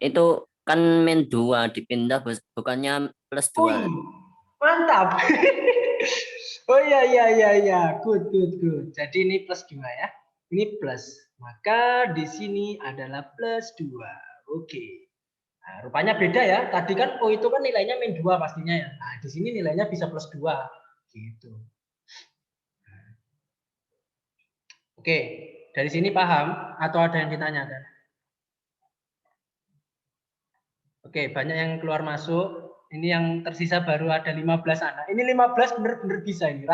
Itu kan min 2 dipindah bukannya plus 2. Wih, mantap. Oh iya. Good. Jadi ini plus 2 ya. Ini plus. Maka di sini adalah plus 2. Oke. Nah, rupanya beda ya. Tadi kan O itu kan nilainya min 2 pastinya ya. Nah, di sini nilainya bisa plus 2. Gitu. Oke, dari sini paham atau ada yang ditanyakan? Oke, banyak yang keluar masuk. Ini yang tersisa baru ada 15 anak. Ini 15 bener-bener bisa ini.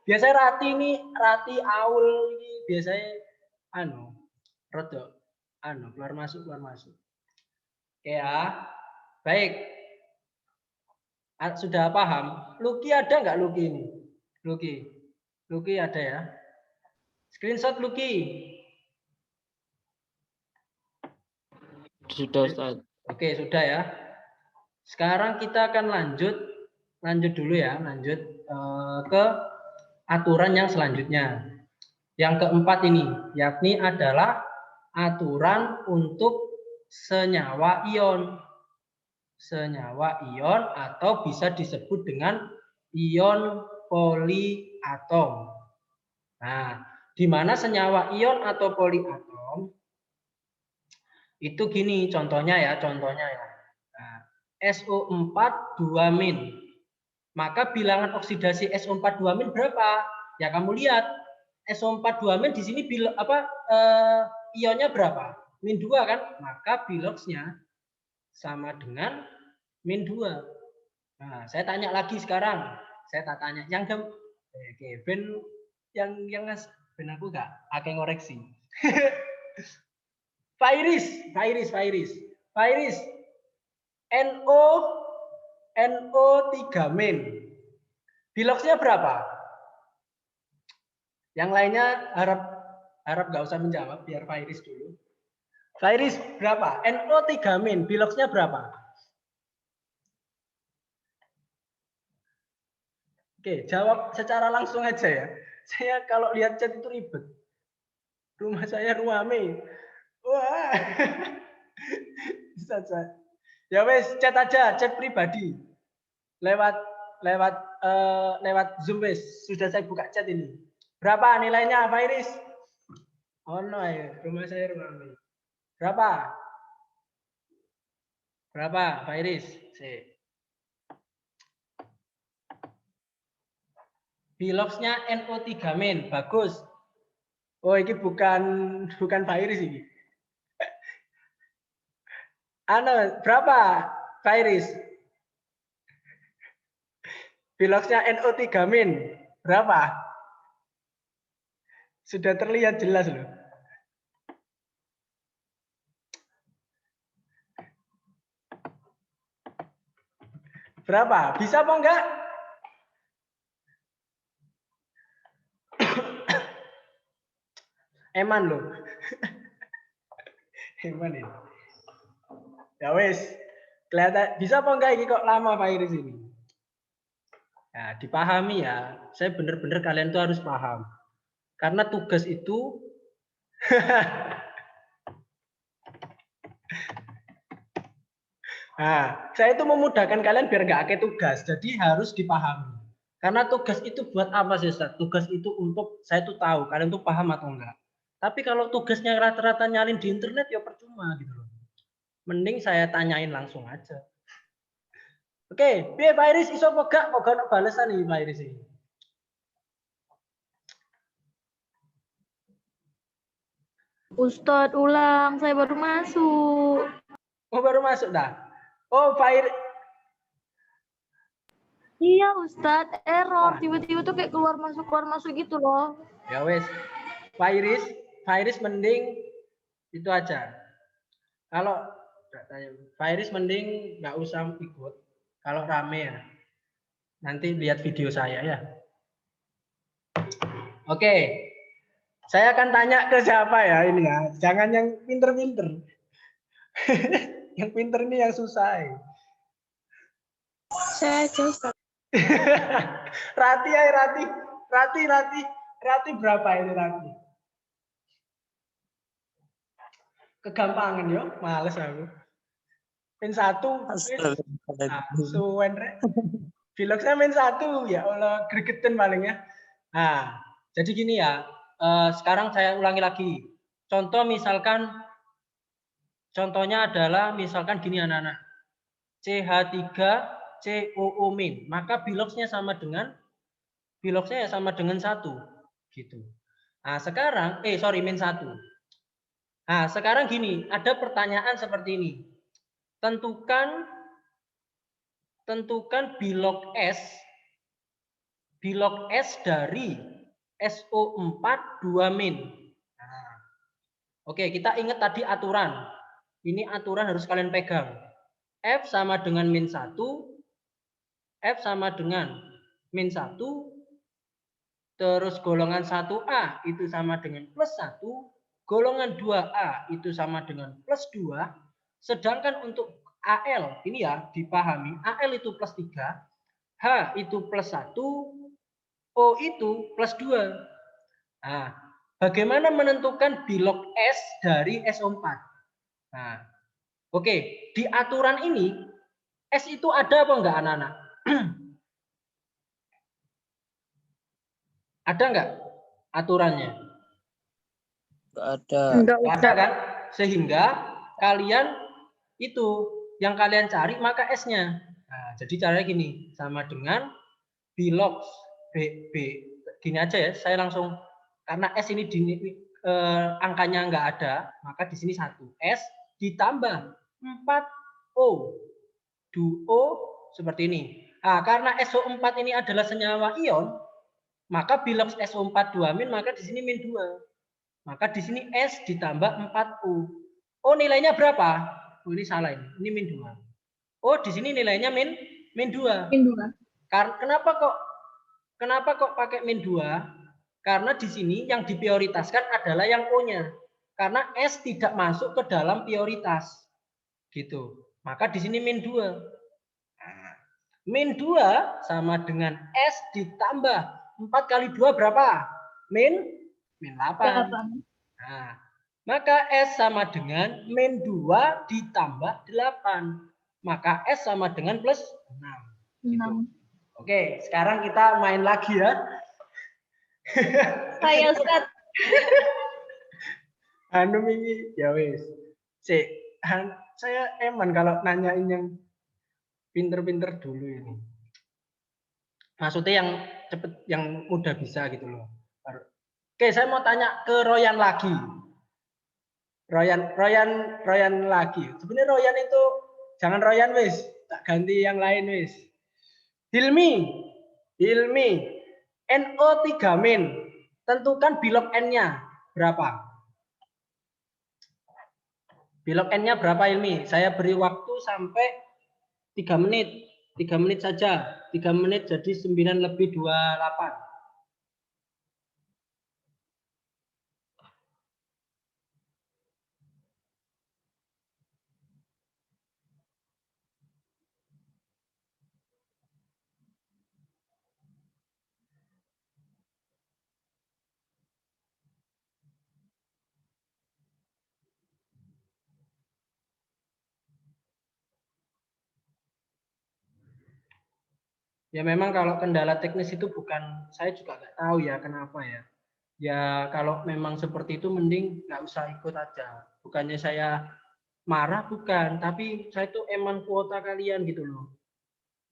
Biasanya Rati Aul ini biasanya keluar masuk. Oke ya. Baik. Sudah paham? Lucky ada nggak Lucky ini? Lucky ada ya? Screenshot Lucky. Sudah, Ustaz. Oke, sudah ya. Sekarang kita akan lanjut dulu ya, lanjut ke aturan yang selanjutnya. Yang keempat ini, yakni adalah aturan untuk senyawa ion. Senyawa ion atau bisa disebut dengan ion poliatom. Nah, di mana senyawa ion atau poliatom itu gini contohnya ya. Nah, SO4 2-. Maka bilangan oksidasi SO4 2- berapa? Ya kamu lihat SO4 2- di sini ionnya berapa? -2 kan? Maka biloxnya sama dengan -2. Nah, saya tanya lagi sekarang. Saya tak tanya yang ben ben aku gak akeh ngoreksi. Fairis. NO3-. Biloxnya berapa? Yang lainnya harap nggak usah menjawab, biar Fairis dulu. Fairis berapa? NO3-. Biloxnya berapa? Oke, jawab secara langsung aja ya. Saya kalau lihat chat itu ribet. Rumah saya ruame. Wah. Bisa. Ya wes, chat aja, chat pribadi. Lewat Zoom wes. Sudah saya buka chat ini. Berapa nilainya, Fairis? Oh no, rumah saya ruame. Berapa, Fairis? Biloxnya NO3-. Bagus. Oh, ini bukan Fairis ini. Berapa, Fairis? Biloxnya NO3-. Berapa? Sudah terlihat jelas loh. Berapa? Bisa apa enggak? Eman loh. Eman ini. Ya wes. Kelihatan bisa apa enggak ini kok lama Pak Iris ini? Ya, dipahami ya. Saya benar-benar kalian tuh harus paham. Karena tugas itu Nah, saya itu memudahkan kalian biar nggak akeh tugas. Jadi harus dipahami. Karena tugas itu buat apa sih, Ustaz? Tugas itu untuk saya tuh tahu kalian tuh paham atau enggak. Tapi kalau tugasnya rata-rata nyalin di internet ya percuma gitu loh. Mending saya tanyain langsung aja. Oke, piye Pak Iris iso apa gak? Kok gak ono balesan iki Pak Iris iki? Ustadz ulang, saya baru masuk. Oh, baru masuk dah. Oh, Pak Iris. Iya Ustadz, error. Tiba-tiba tuh kayak keluar masuk gitu loh. Ya wes. Pak Iris mending itu aja. Kalau Pak Iris mending nggak usah ikut. Kalau rame ya. Nanti lihat video saya ya. Oke. Saya akan tanya ke siapa ya ini ya. Jangan yang pinter-pinter. Yang pinter ini yang susah. Saya aja, Ustaz. Rati berapa ini Rati? Kegampangan yo, males aku. Min 1, suwen rek. Biloxnya min 1, ya Allah, gregetan paling ya. Nah, jadi gini ya, sekarang saya ulangi lagi. Contohnya adalah misalkan gini anak-anak. CH3COO-, maka biloxnya sama dengan 1 gitu. Nah, sekarang min 1. Nah, sekarang gini, ada pertanyaan seperti ini. Tentukan bilok S dari SO4 2-. Nah, oke, kita ingat tadi aturan. Ini aturan harus kalian pegang. F sama dengan -1, F sama dengan -1, terus golongan 1A itu sama dengan +1, golongan 2A itu sama dengan +2, Sedangkan untuk AL, ini ya dipahami, AL itu plus 3, H itu plus 1, O itu plus 2. Nah, bagaimana menentukan bilog S dari SO4? Nah, oke, di aturan ini S itu ada apa enggak anak-anak? Ada enggak aturannya? Nggak ada. Enggak Nggak ada kan? Sehingga kalian itu yang kalian cari maka S-nya. Nah, jadi caranya gini, sama dengan bilog B gini aja ya, saya langsung karena S ini angkanya nggak ada, maka di sini 1 S ditambah 4O. Duo seperti ini. Nah, karena SO4 ini adalah senyawa ion, maka bilog SO4 2- maka di sini min 2. Maka di sini S ditambah 4U. Oh, nilainya berapa? Oh, ini salah ini. Ini min 2. Oh, di sini nilainya min 2. Min 2. Kenapa kok pakai min 2? Karena di sini yang diprioritaskan adalah yang O-nya. Karena S tidak masuk ke dalam prioritas. Gitu. Maka di sini min 2. Nah, min 2 sama dengan S ditambah 4 kali 2 berapa? Min 8. Nah, maka S sama dengan min 2 ditambah 8. Maka S sama dengan plus 6. Gitu. Oke, sekarang kita main lagi ya. Saya Ustaz. Anu ini ya wis. Saya eman kalau nanyain yang pinter-pinter dulu ini. Maksudnya yang cepet, yang mudah bisa gitu loh. Oke, saya mau tanya ke Royan lagi. Royan lagi. Sebenarnya Royan itu jangan Royan wis, tak ganti yang lain wis. Hilmi, NO3-. Tentukan bilog N-nya berapa? Bilog N-nya berapa Hilmi? Saya beri waktu sampai 3 menit. 3 menit saja. 3 menit jadi 9 lebih 28. Ya memang kalau kendala teknis itu bukan, saya juga nggak tahu ya kenapa ya. Ya kalau memang seperti itu mending nggak usah ikut aja. Bukannya saya marah bukan, tapi saya tuh emang kuota kalian gitu loh.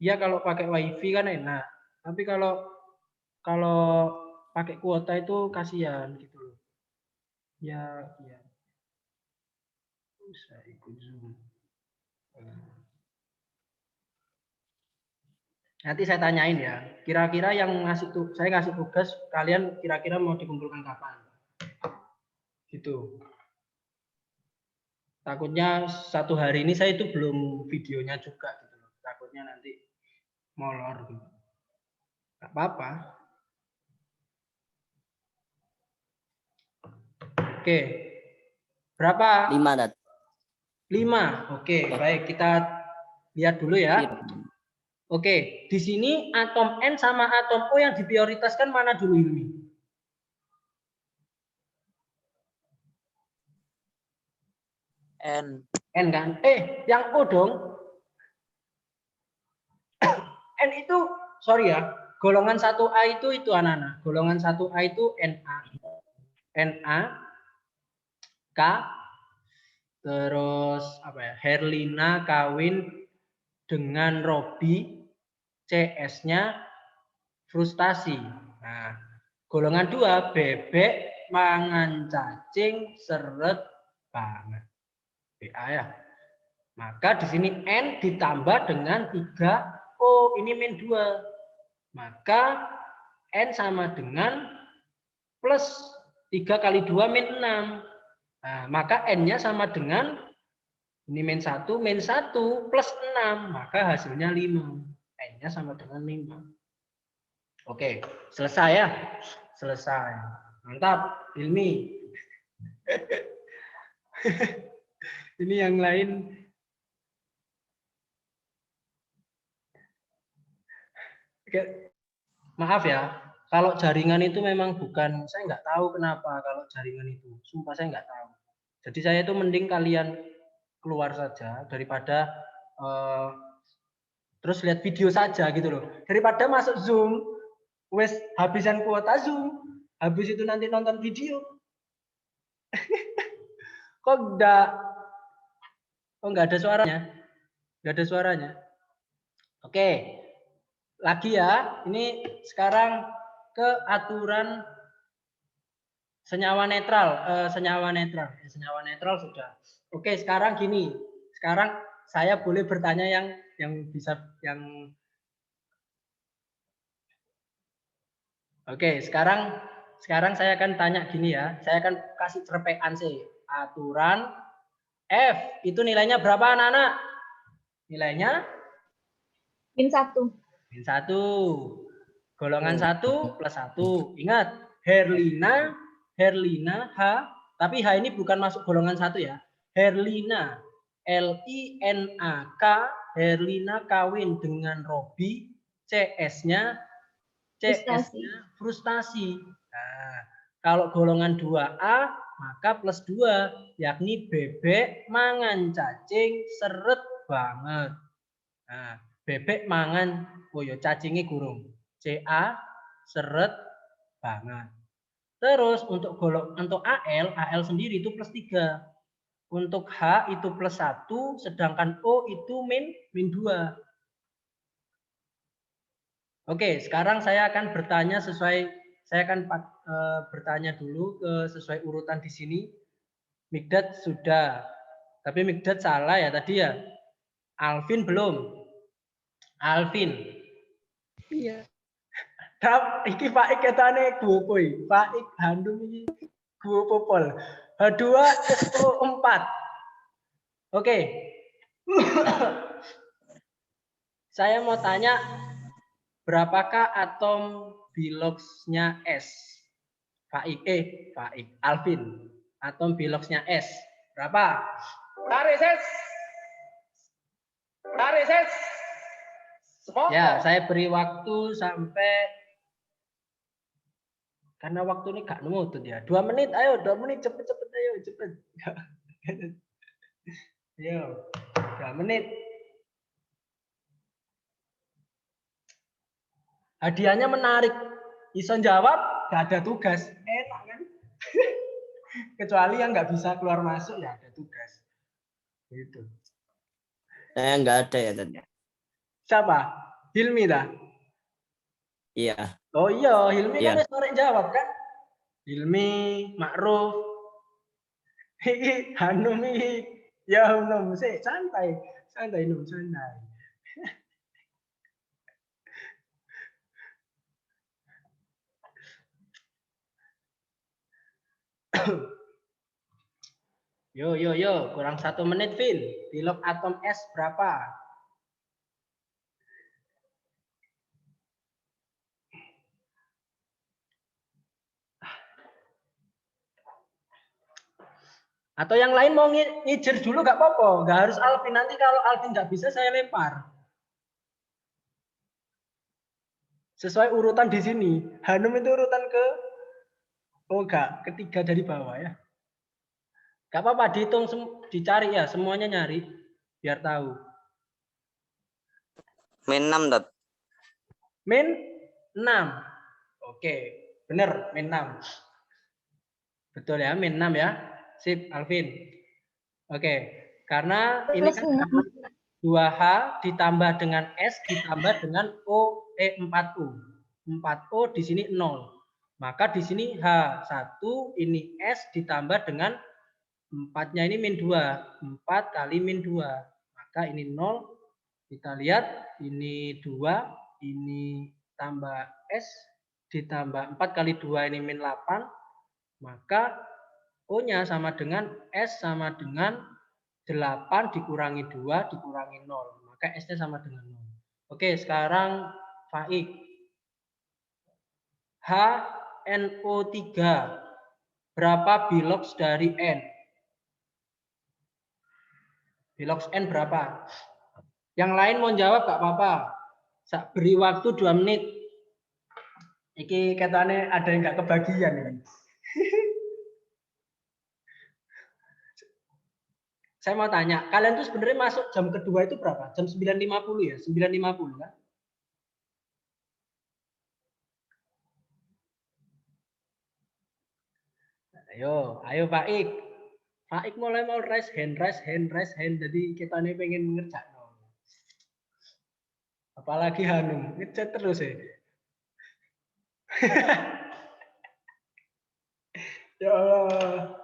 Ya kalau pakai wifi kan enak, tapi kalau pakai kuota itu kasihan gitu loh. Ya. Usah ikut Zoom. Nanti saya tanyain ya. Kira-kira yang saya ngasih tugas kalian kira-kira mau dikumpulkan kapan? Gitu. Takutnya satu hari ini saya itu belum videonya juga gitu loh. Takutnya nanti molor gitu. Gak apa-apa. Oke. Berapa? 5, Dat. 5. Oke, baik kita lihat dulu ya. Oke, di sini atom N sama atom O yang diprioritaskan mana dulu ini? N. N kan? Yang O dong. N itu, sorry ya, golongan 1A itu anak-anak. Golongan 1A itu Na. Na, K, terus apa ya? Herlina kawin dengan Robi, CS-nya frustasi. Nah, golongan 2 bebek mangan cacing seret banget. BA ya. Maka di sini N ditambah dengan 3O, ini min 2. Maka N sama dengan plus 3 kali 2 min 6. Nah, maka N-nya sama dengan ini min 1 plus 6. Maka hasilnya 5. N-nya sama dengan 5. Oke, selesai ya. Selesai. Mantap, Ilmi. Ini yang lain. Oke. Maaf ya, kalau jaringan itu memang bukan, saya nggak tahu kenapa kalau jaringan itu. Sumpah saya nggak tahu. Jadi saya itu mending kalian keluar saja daripada terus lihat video saja gitu loh. Daripada masuk Zoom, wes habisan kuota Zoom, habis itu nanti nonton video. Kok nggak ada suaranya? Nggak ada suaranya. Oke, lagi ya. Ini sekarang ke aturan senyawa netral. Senyawa netral sudah. Oke, sekarang gini. Sekarang saya boleh bertanya yang bisa yang. Oke, sekarang saya akan tanya gini ya. Saya akan kasih cerpekan sih. Aturan F itu nilainya berapa anak-anak? Nilainya Min 1. min 1. Golongan 1 plus 1. Ingat, Herlina H, tapi H ini bukan masuk golongan 1 ya. Herlina LINAK, Herlina kawin dengan Robi, CS-nya frustasi. Nah, kalau golongan 2A maka plus 2, yakni bebek mangan cacing seret banget. Nah, bebek mangan, oh ya cacingnya gurung. CA seret banget. Terus untuk AL sendiri itu plus 3. Untuk H itu plus 1, sedangkan O itu min 2. Oke, sekarang saya akan bertanya bertanya dulu sesuai urutan di sini. Mikdad sudah. Tapi Mikdad salah ya tadi ya. Alvin belum. Alvin. Iya. Iki Pak Ik ketane guwopo. Pak Ik Handung iki guwopo pol. H2 SO4. Oke. Saya mau tanya berapakah atom biloxnya S? Pak Ik, Alvin. Atom biloxnya S. Berapa? Tarik ses. Ya, saya beri waktu sampai karena waktu ini gak nemu tuh ya. 2 menit, ayo 2 menit cepet ayo cepet. Ayo, 2 menit. Hadiahnya menarik. Iso jawab, gak ada tugas. Enak kan? Kecuali yang nggak bisa keluar masuk ya ada tugas. Gitu. Saya nggak ada ya tadi. Siapa? Hilmi dah. Iya. Oh iya, Hilmi Iya. kan sore jawab kan? Hilmi, Ma'ruf, Hanum, ya Hanum, santai Num, santai. Yo, kurang 1 menit, Vin. Bilog atom S berapa? Atau yang lain mau ngijir dulu nggak apa-apa, nggak harus Alvin. Nanti kalau Alvin nggak bisa saya lempar. Sesuai urutan di sini. Hanum itu urutan ketiga dari bawah ya. Gak apa-apa, dihitung, dicari ya, semuanya nyari biar tahu. Min 6, Dot. Min 6. Oke, bener, min 6. Betul ya, min 6 ya. Sip, Alvin. Oke, karena ini kan 2H ditambah dengan S ditambah dengan 4U. 4O di sini 0. Maka di sini H1 ini S ditambah dengan 4-nya ini min 2. 4 kali min 2. Maka ini 0. Kita lihat ini 2, ini tambah S ditambah 4 kali 2 ini min 8. Maka O-nya sama dengan S sama dengan 8 dikurangi 2 dikurangi 0. Maka S-nya sama dengan 0. Oke, sekarang Faik. HNO3. Berapa bilox dari N? Bilox N berapa? Yang lain mau jawab gak apa-apa. Beri waktu 2 menit. Iki katanya ada yang gak kebagian ini. Saya mau tanya, kalian tuh sebenarnya masuk jam kedua itu berapa? Jam 9.50 ya? 9.50 kan? Ayo Pak Ik. Pak Ik mulai mau raise hand. Jadi kita nih pengen mengerjakan. Apalagi Hanum, ngechat terus ya. Ya Allah.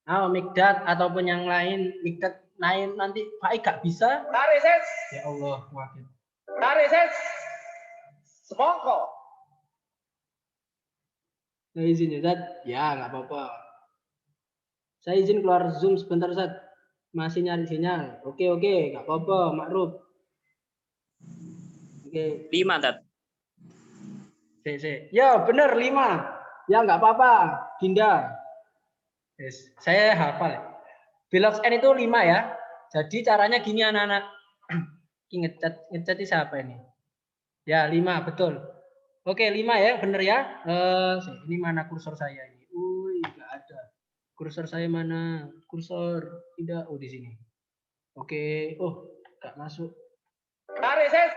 Nah, Mikdad ataupun yang lain, Mikdad lain nanti Pak Ik gak bisa. Tarik ses. Ya Allah, wakil. Tarik ses. Semongko. Saya izin ya, Zat. Ya, nggak apa-apa. Saya izin keluar Zoom sebentar, Zat. Masih nyari sinyal. Oke, nggak apa-apa, Makruf. Oke. 5, Tat. Ya, benar 5. Ya, nggak apa-apa, Dinda. Yes. Saya hafal. Bilox N itu 5 ya. Jadi caranya gini anak-anak. Ngecat siapa ini? Ya, 5, betul. Oke, 5 ya, bener ya. Ini mana kursor saya ini? Nggak ada. Kursor saya mana? Kursor tidak. Oh, di sini. Oke. Oh, nggak masuk. Tarik ses.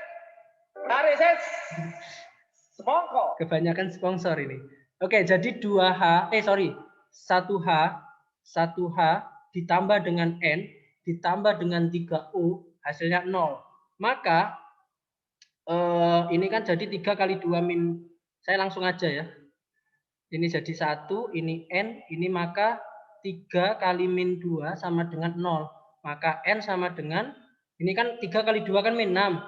Semongko. Kebanyakan sponsor ini. Oke, jadi 1H ditambah dengan N ditambah dengan 3O hasilnya 0. Maka ini kan jadi 3 kali 2 min. Saya langsung aja ya. Ini jadi 1, ini N, ini maka 3 kali min 2 sama dengan 0. Maka N sama dengan, ini kan 3 kali 2 kan min 6.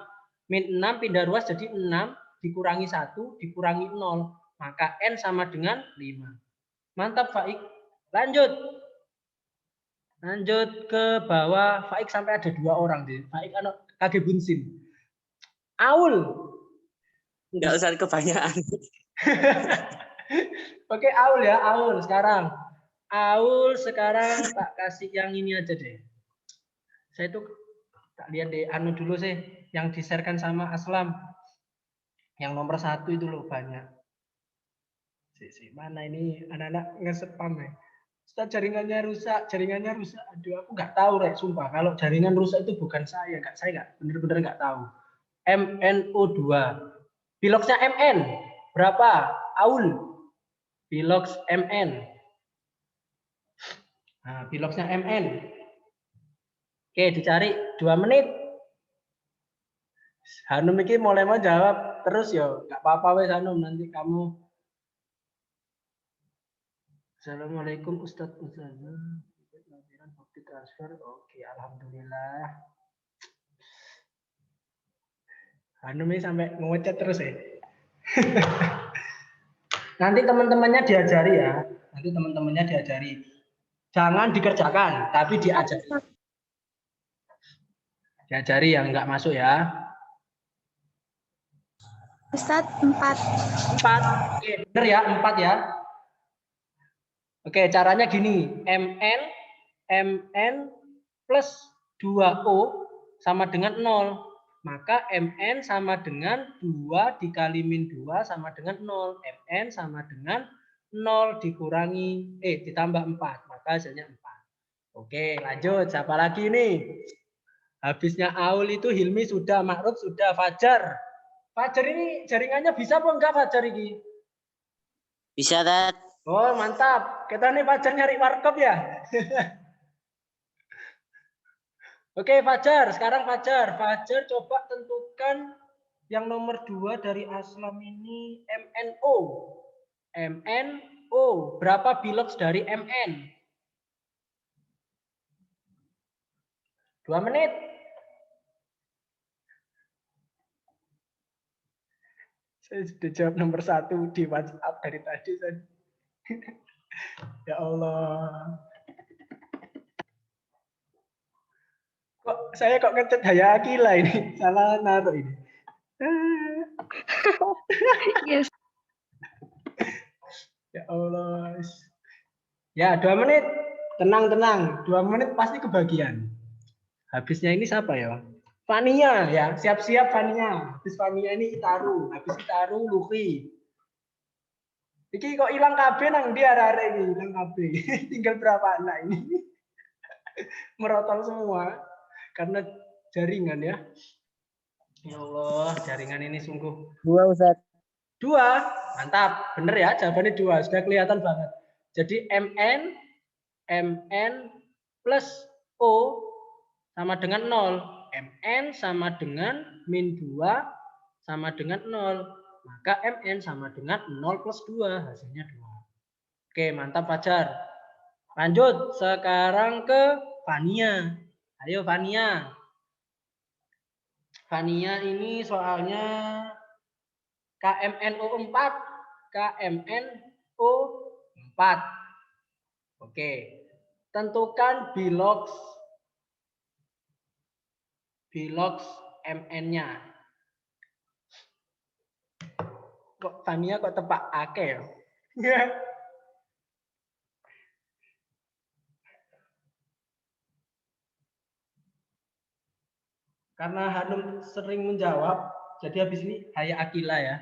Min 6 pindah ruas jadi 6, dikurangi 1, dikurangi 0. Maka N sama dengan 5. Mantap, Faik. Lanjut ke bawah. Faik sampai ada 2 orang. Faik anak kage bunsin. Aul. Enggak usah kebanyakan. Oke, Aul ya, Aul sekarang. Aul sekarang tak kasih yang ini aja deh. Saya tuh tak lihat deh dulu sih yang di-sharekan sama Aslam. Yang nomor 1 itu loh banyak. Mana ini anak-anak nge-spam ya. Ustaz, jaringannya rusak. Aduh, aku nggak tahu Rek, sumpah. Kalau jaringan rusak itu bukan saya nggak bener-bener nggak tahu. MNO2. Biloxnya MN berapa? Aul. Bilox MN. Nah, biloxnya MN. Oke, dicari 2 menit. Hanum ini mulai mau jawab terus ya, nggak apa-apa wes Hanum, nanti kamu. Assalamualaikum Ustadz Ustazah. Bukti transfer. Oke, alhamdulillah. Hanum ini sampai ngechat terus ya. Nanti teman-temannya diajari ya. Jangan dikerjakan, tapi diajari. Diajari yang nggak masuk ya. Ustadz 4. Oke, bener ya, 4 ya. Oke, caranya gini. MN plus 2O sama dengan 0. Maka MN sama dengan 2 dikali min 2 sama dengan 0. MN sama dengan 0 dikurangi, ditambah 4. Maka hasilnya 4. Oke, lanjut. Siapa lagi nih? Habisnya Aul itu Hilmi sudah, Makruf sudah, Fajar. Fajar ini jaringannya bisa apa enggak Fajar ini? Bisa, Tat. Oh, mantap. Kita nih Fajar nyari warkop ya. Oke, Fajar. Sekarang Fajar coba tentukan yang nomor 2 dari Aslam ini MNO. Berapa bilox dari MN? 2 menit. Saya sudah jawab nomor 1 di WhatsApp dari tadi. Ya Allah. Saya kok ngechat Haya Akila ini. Salah naruh ini. Yes. Ya Allah. Ya, 2 menit. Tenang. 2 menit pasti kebagian. Habisnya ini siapa ya? Fania ya, siap-siap Fania. Habis Fania ini Itaru, habis Itaru Luffy. Iki kok hilang KB nang dia arek iki, hilang KB. Tinggal berapa anak ini? Merotol semua karena jaringan ya. Ya Allah, jaringan ini sungguh. 2 Ustadz. 2, mantap, bener ya, jawabannya 2, sudah kelihatan banget. Jadi MN plus O sama dengan 0. MN sama dengan min 2 sama dengan 0. Maka MN sama dengan 0 plus 2. Hasilnya 2. Oke, mantap Fajar. Lanjut, sekarang ke Fania. Ayo Fania. Fania ini soalnya KMNO4. KMNO4. Oke. Tentukan bilox MN-nya. Kok Fania kok tepak ake ya? Karena Hanum sering menjawab, jadi habis ini Haya Akila ya.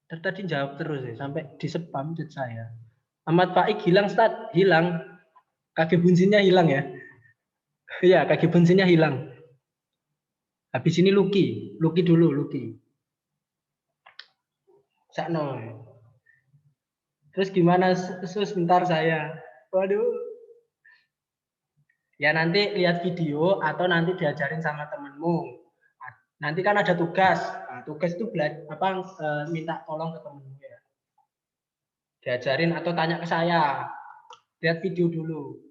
Tadi jawab terus ya, sampai di spam chat saya. Ahmad Faik hilang, Ustaz. Hilang. Kaki bunsinnya hilang ya. Iya, kaki bunsinnya hilang. Habis ini Lucky dulu, Lucky. Sakno. Terus gimana sebentar saya? Waduh. Ya nanti lihat video atau nanti diajarin sama temenmu. Nanti kan ada tugas. Nah, tugas itu minta tolong ke temenmu ya. Diajarin atau tanya ke saya. Lihat video dulu.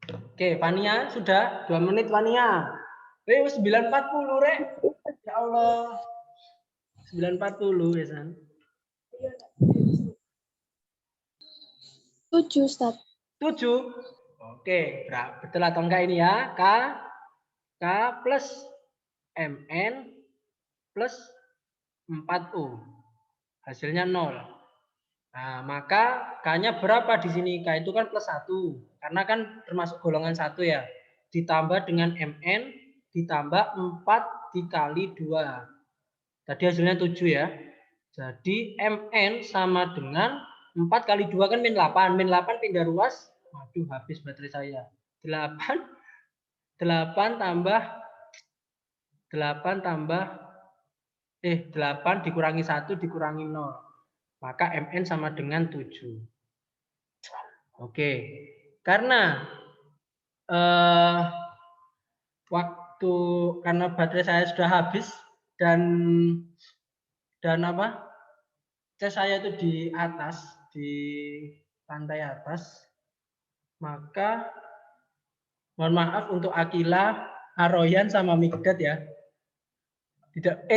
Oke, Fania sudah 2 menit Fania. 9.40 Rek. Ya Allah. 9.40 ya San. 7, Ustaz. 7. Oke, betul atau enggak ini ya? K plus MN plus 4U. Hasilnya 0. Nah, maka K-nya berapa di sini? K itu kan plus 1. Karena kan termasuk golongan 1 ya. Ditambah dengan MN, ditambah 4 dikali 2. Tadi hasilnya 7 ya. Jadi MN sama dengan 4 kali 2 kan min 8. Min 8 pindah ruas. Waduh, habis baterai saya. 8 dikurangi 1 dikurangi 0. Maka MN sama dengan 7. Oke. Karena karena baterai saya sudah habis dan cas saya itu di atas, di lantai atas, maka mohon maaf untuk Akila, Aroyan sama Mikdad ya.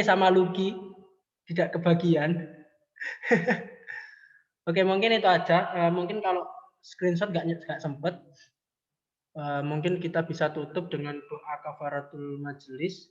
Sama Lucky tidak kebagian. Oke, mungkin itu aja. Mungkin kalau screenshot nggak sempet, mungkin kita bisa tutup dengan doa kafaratul majelis.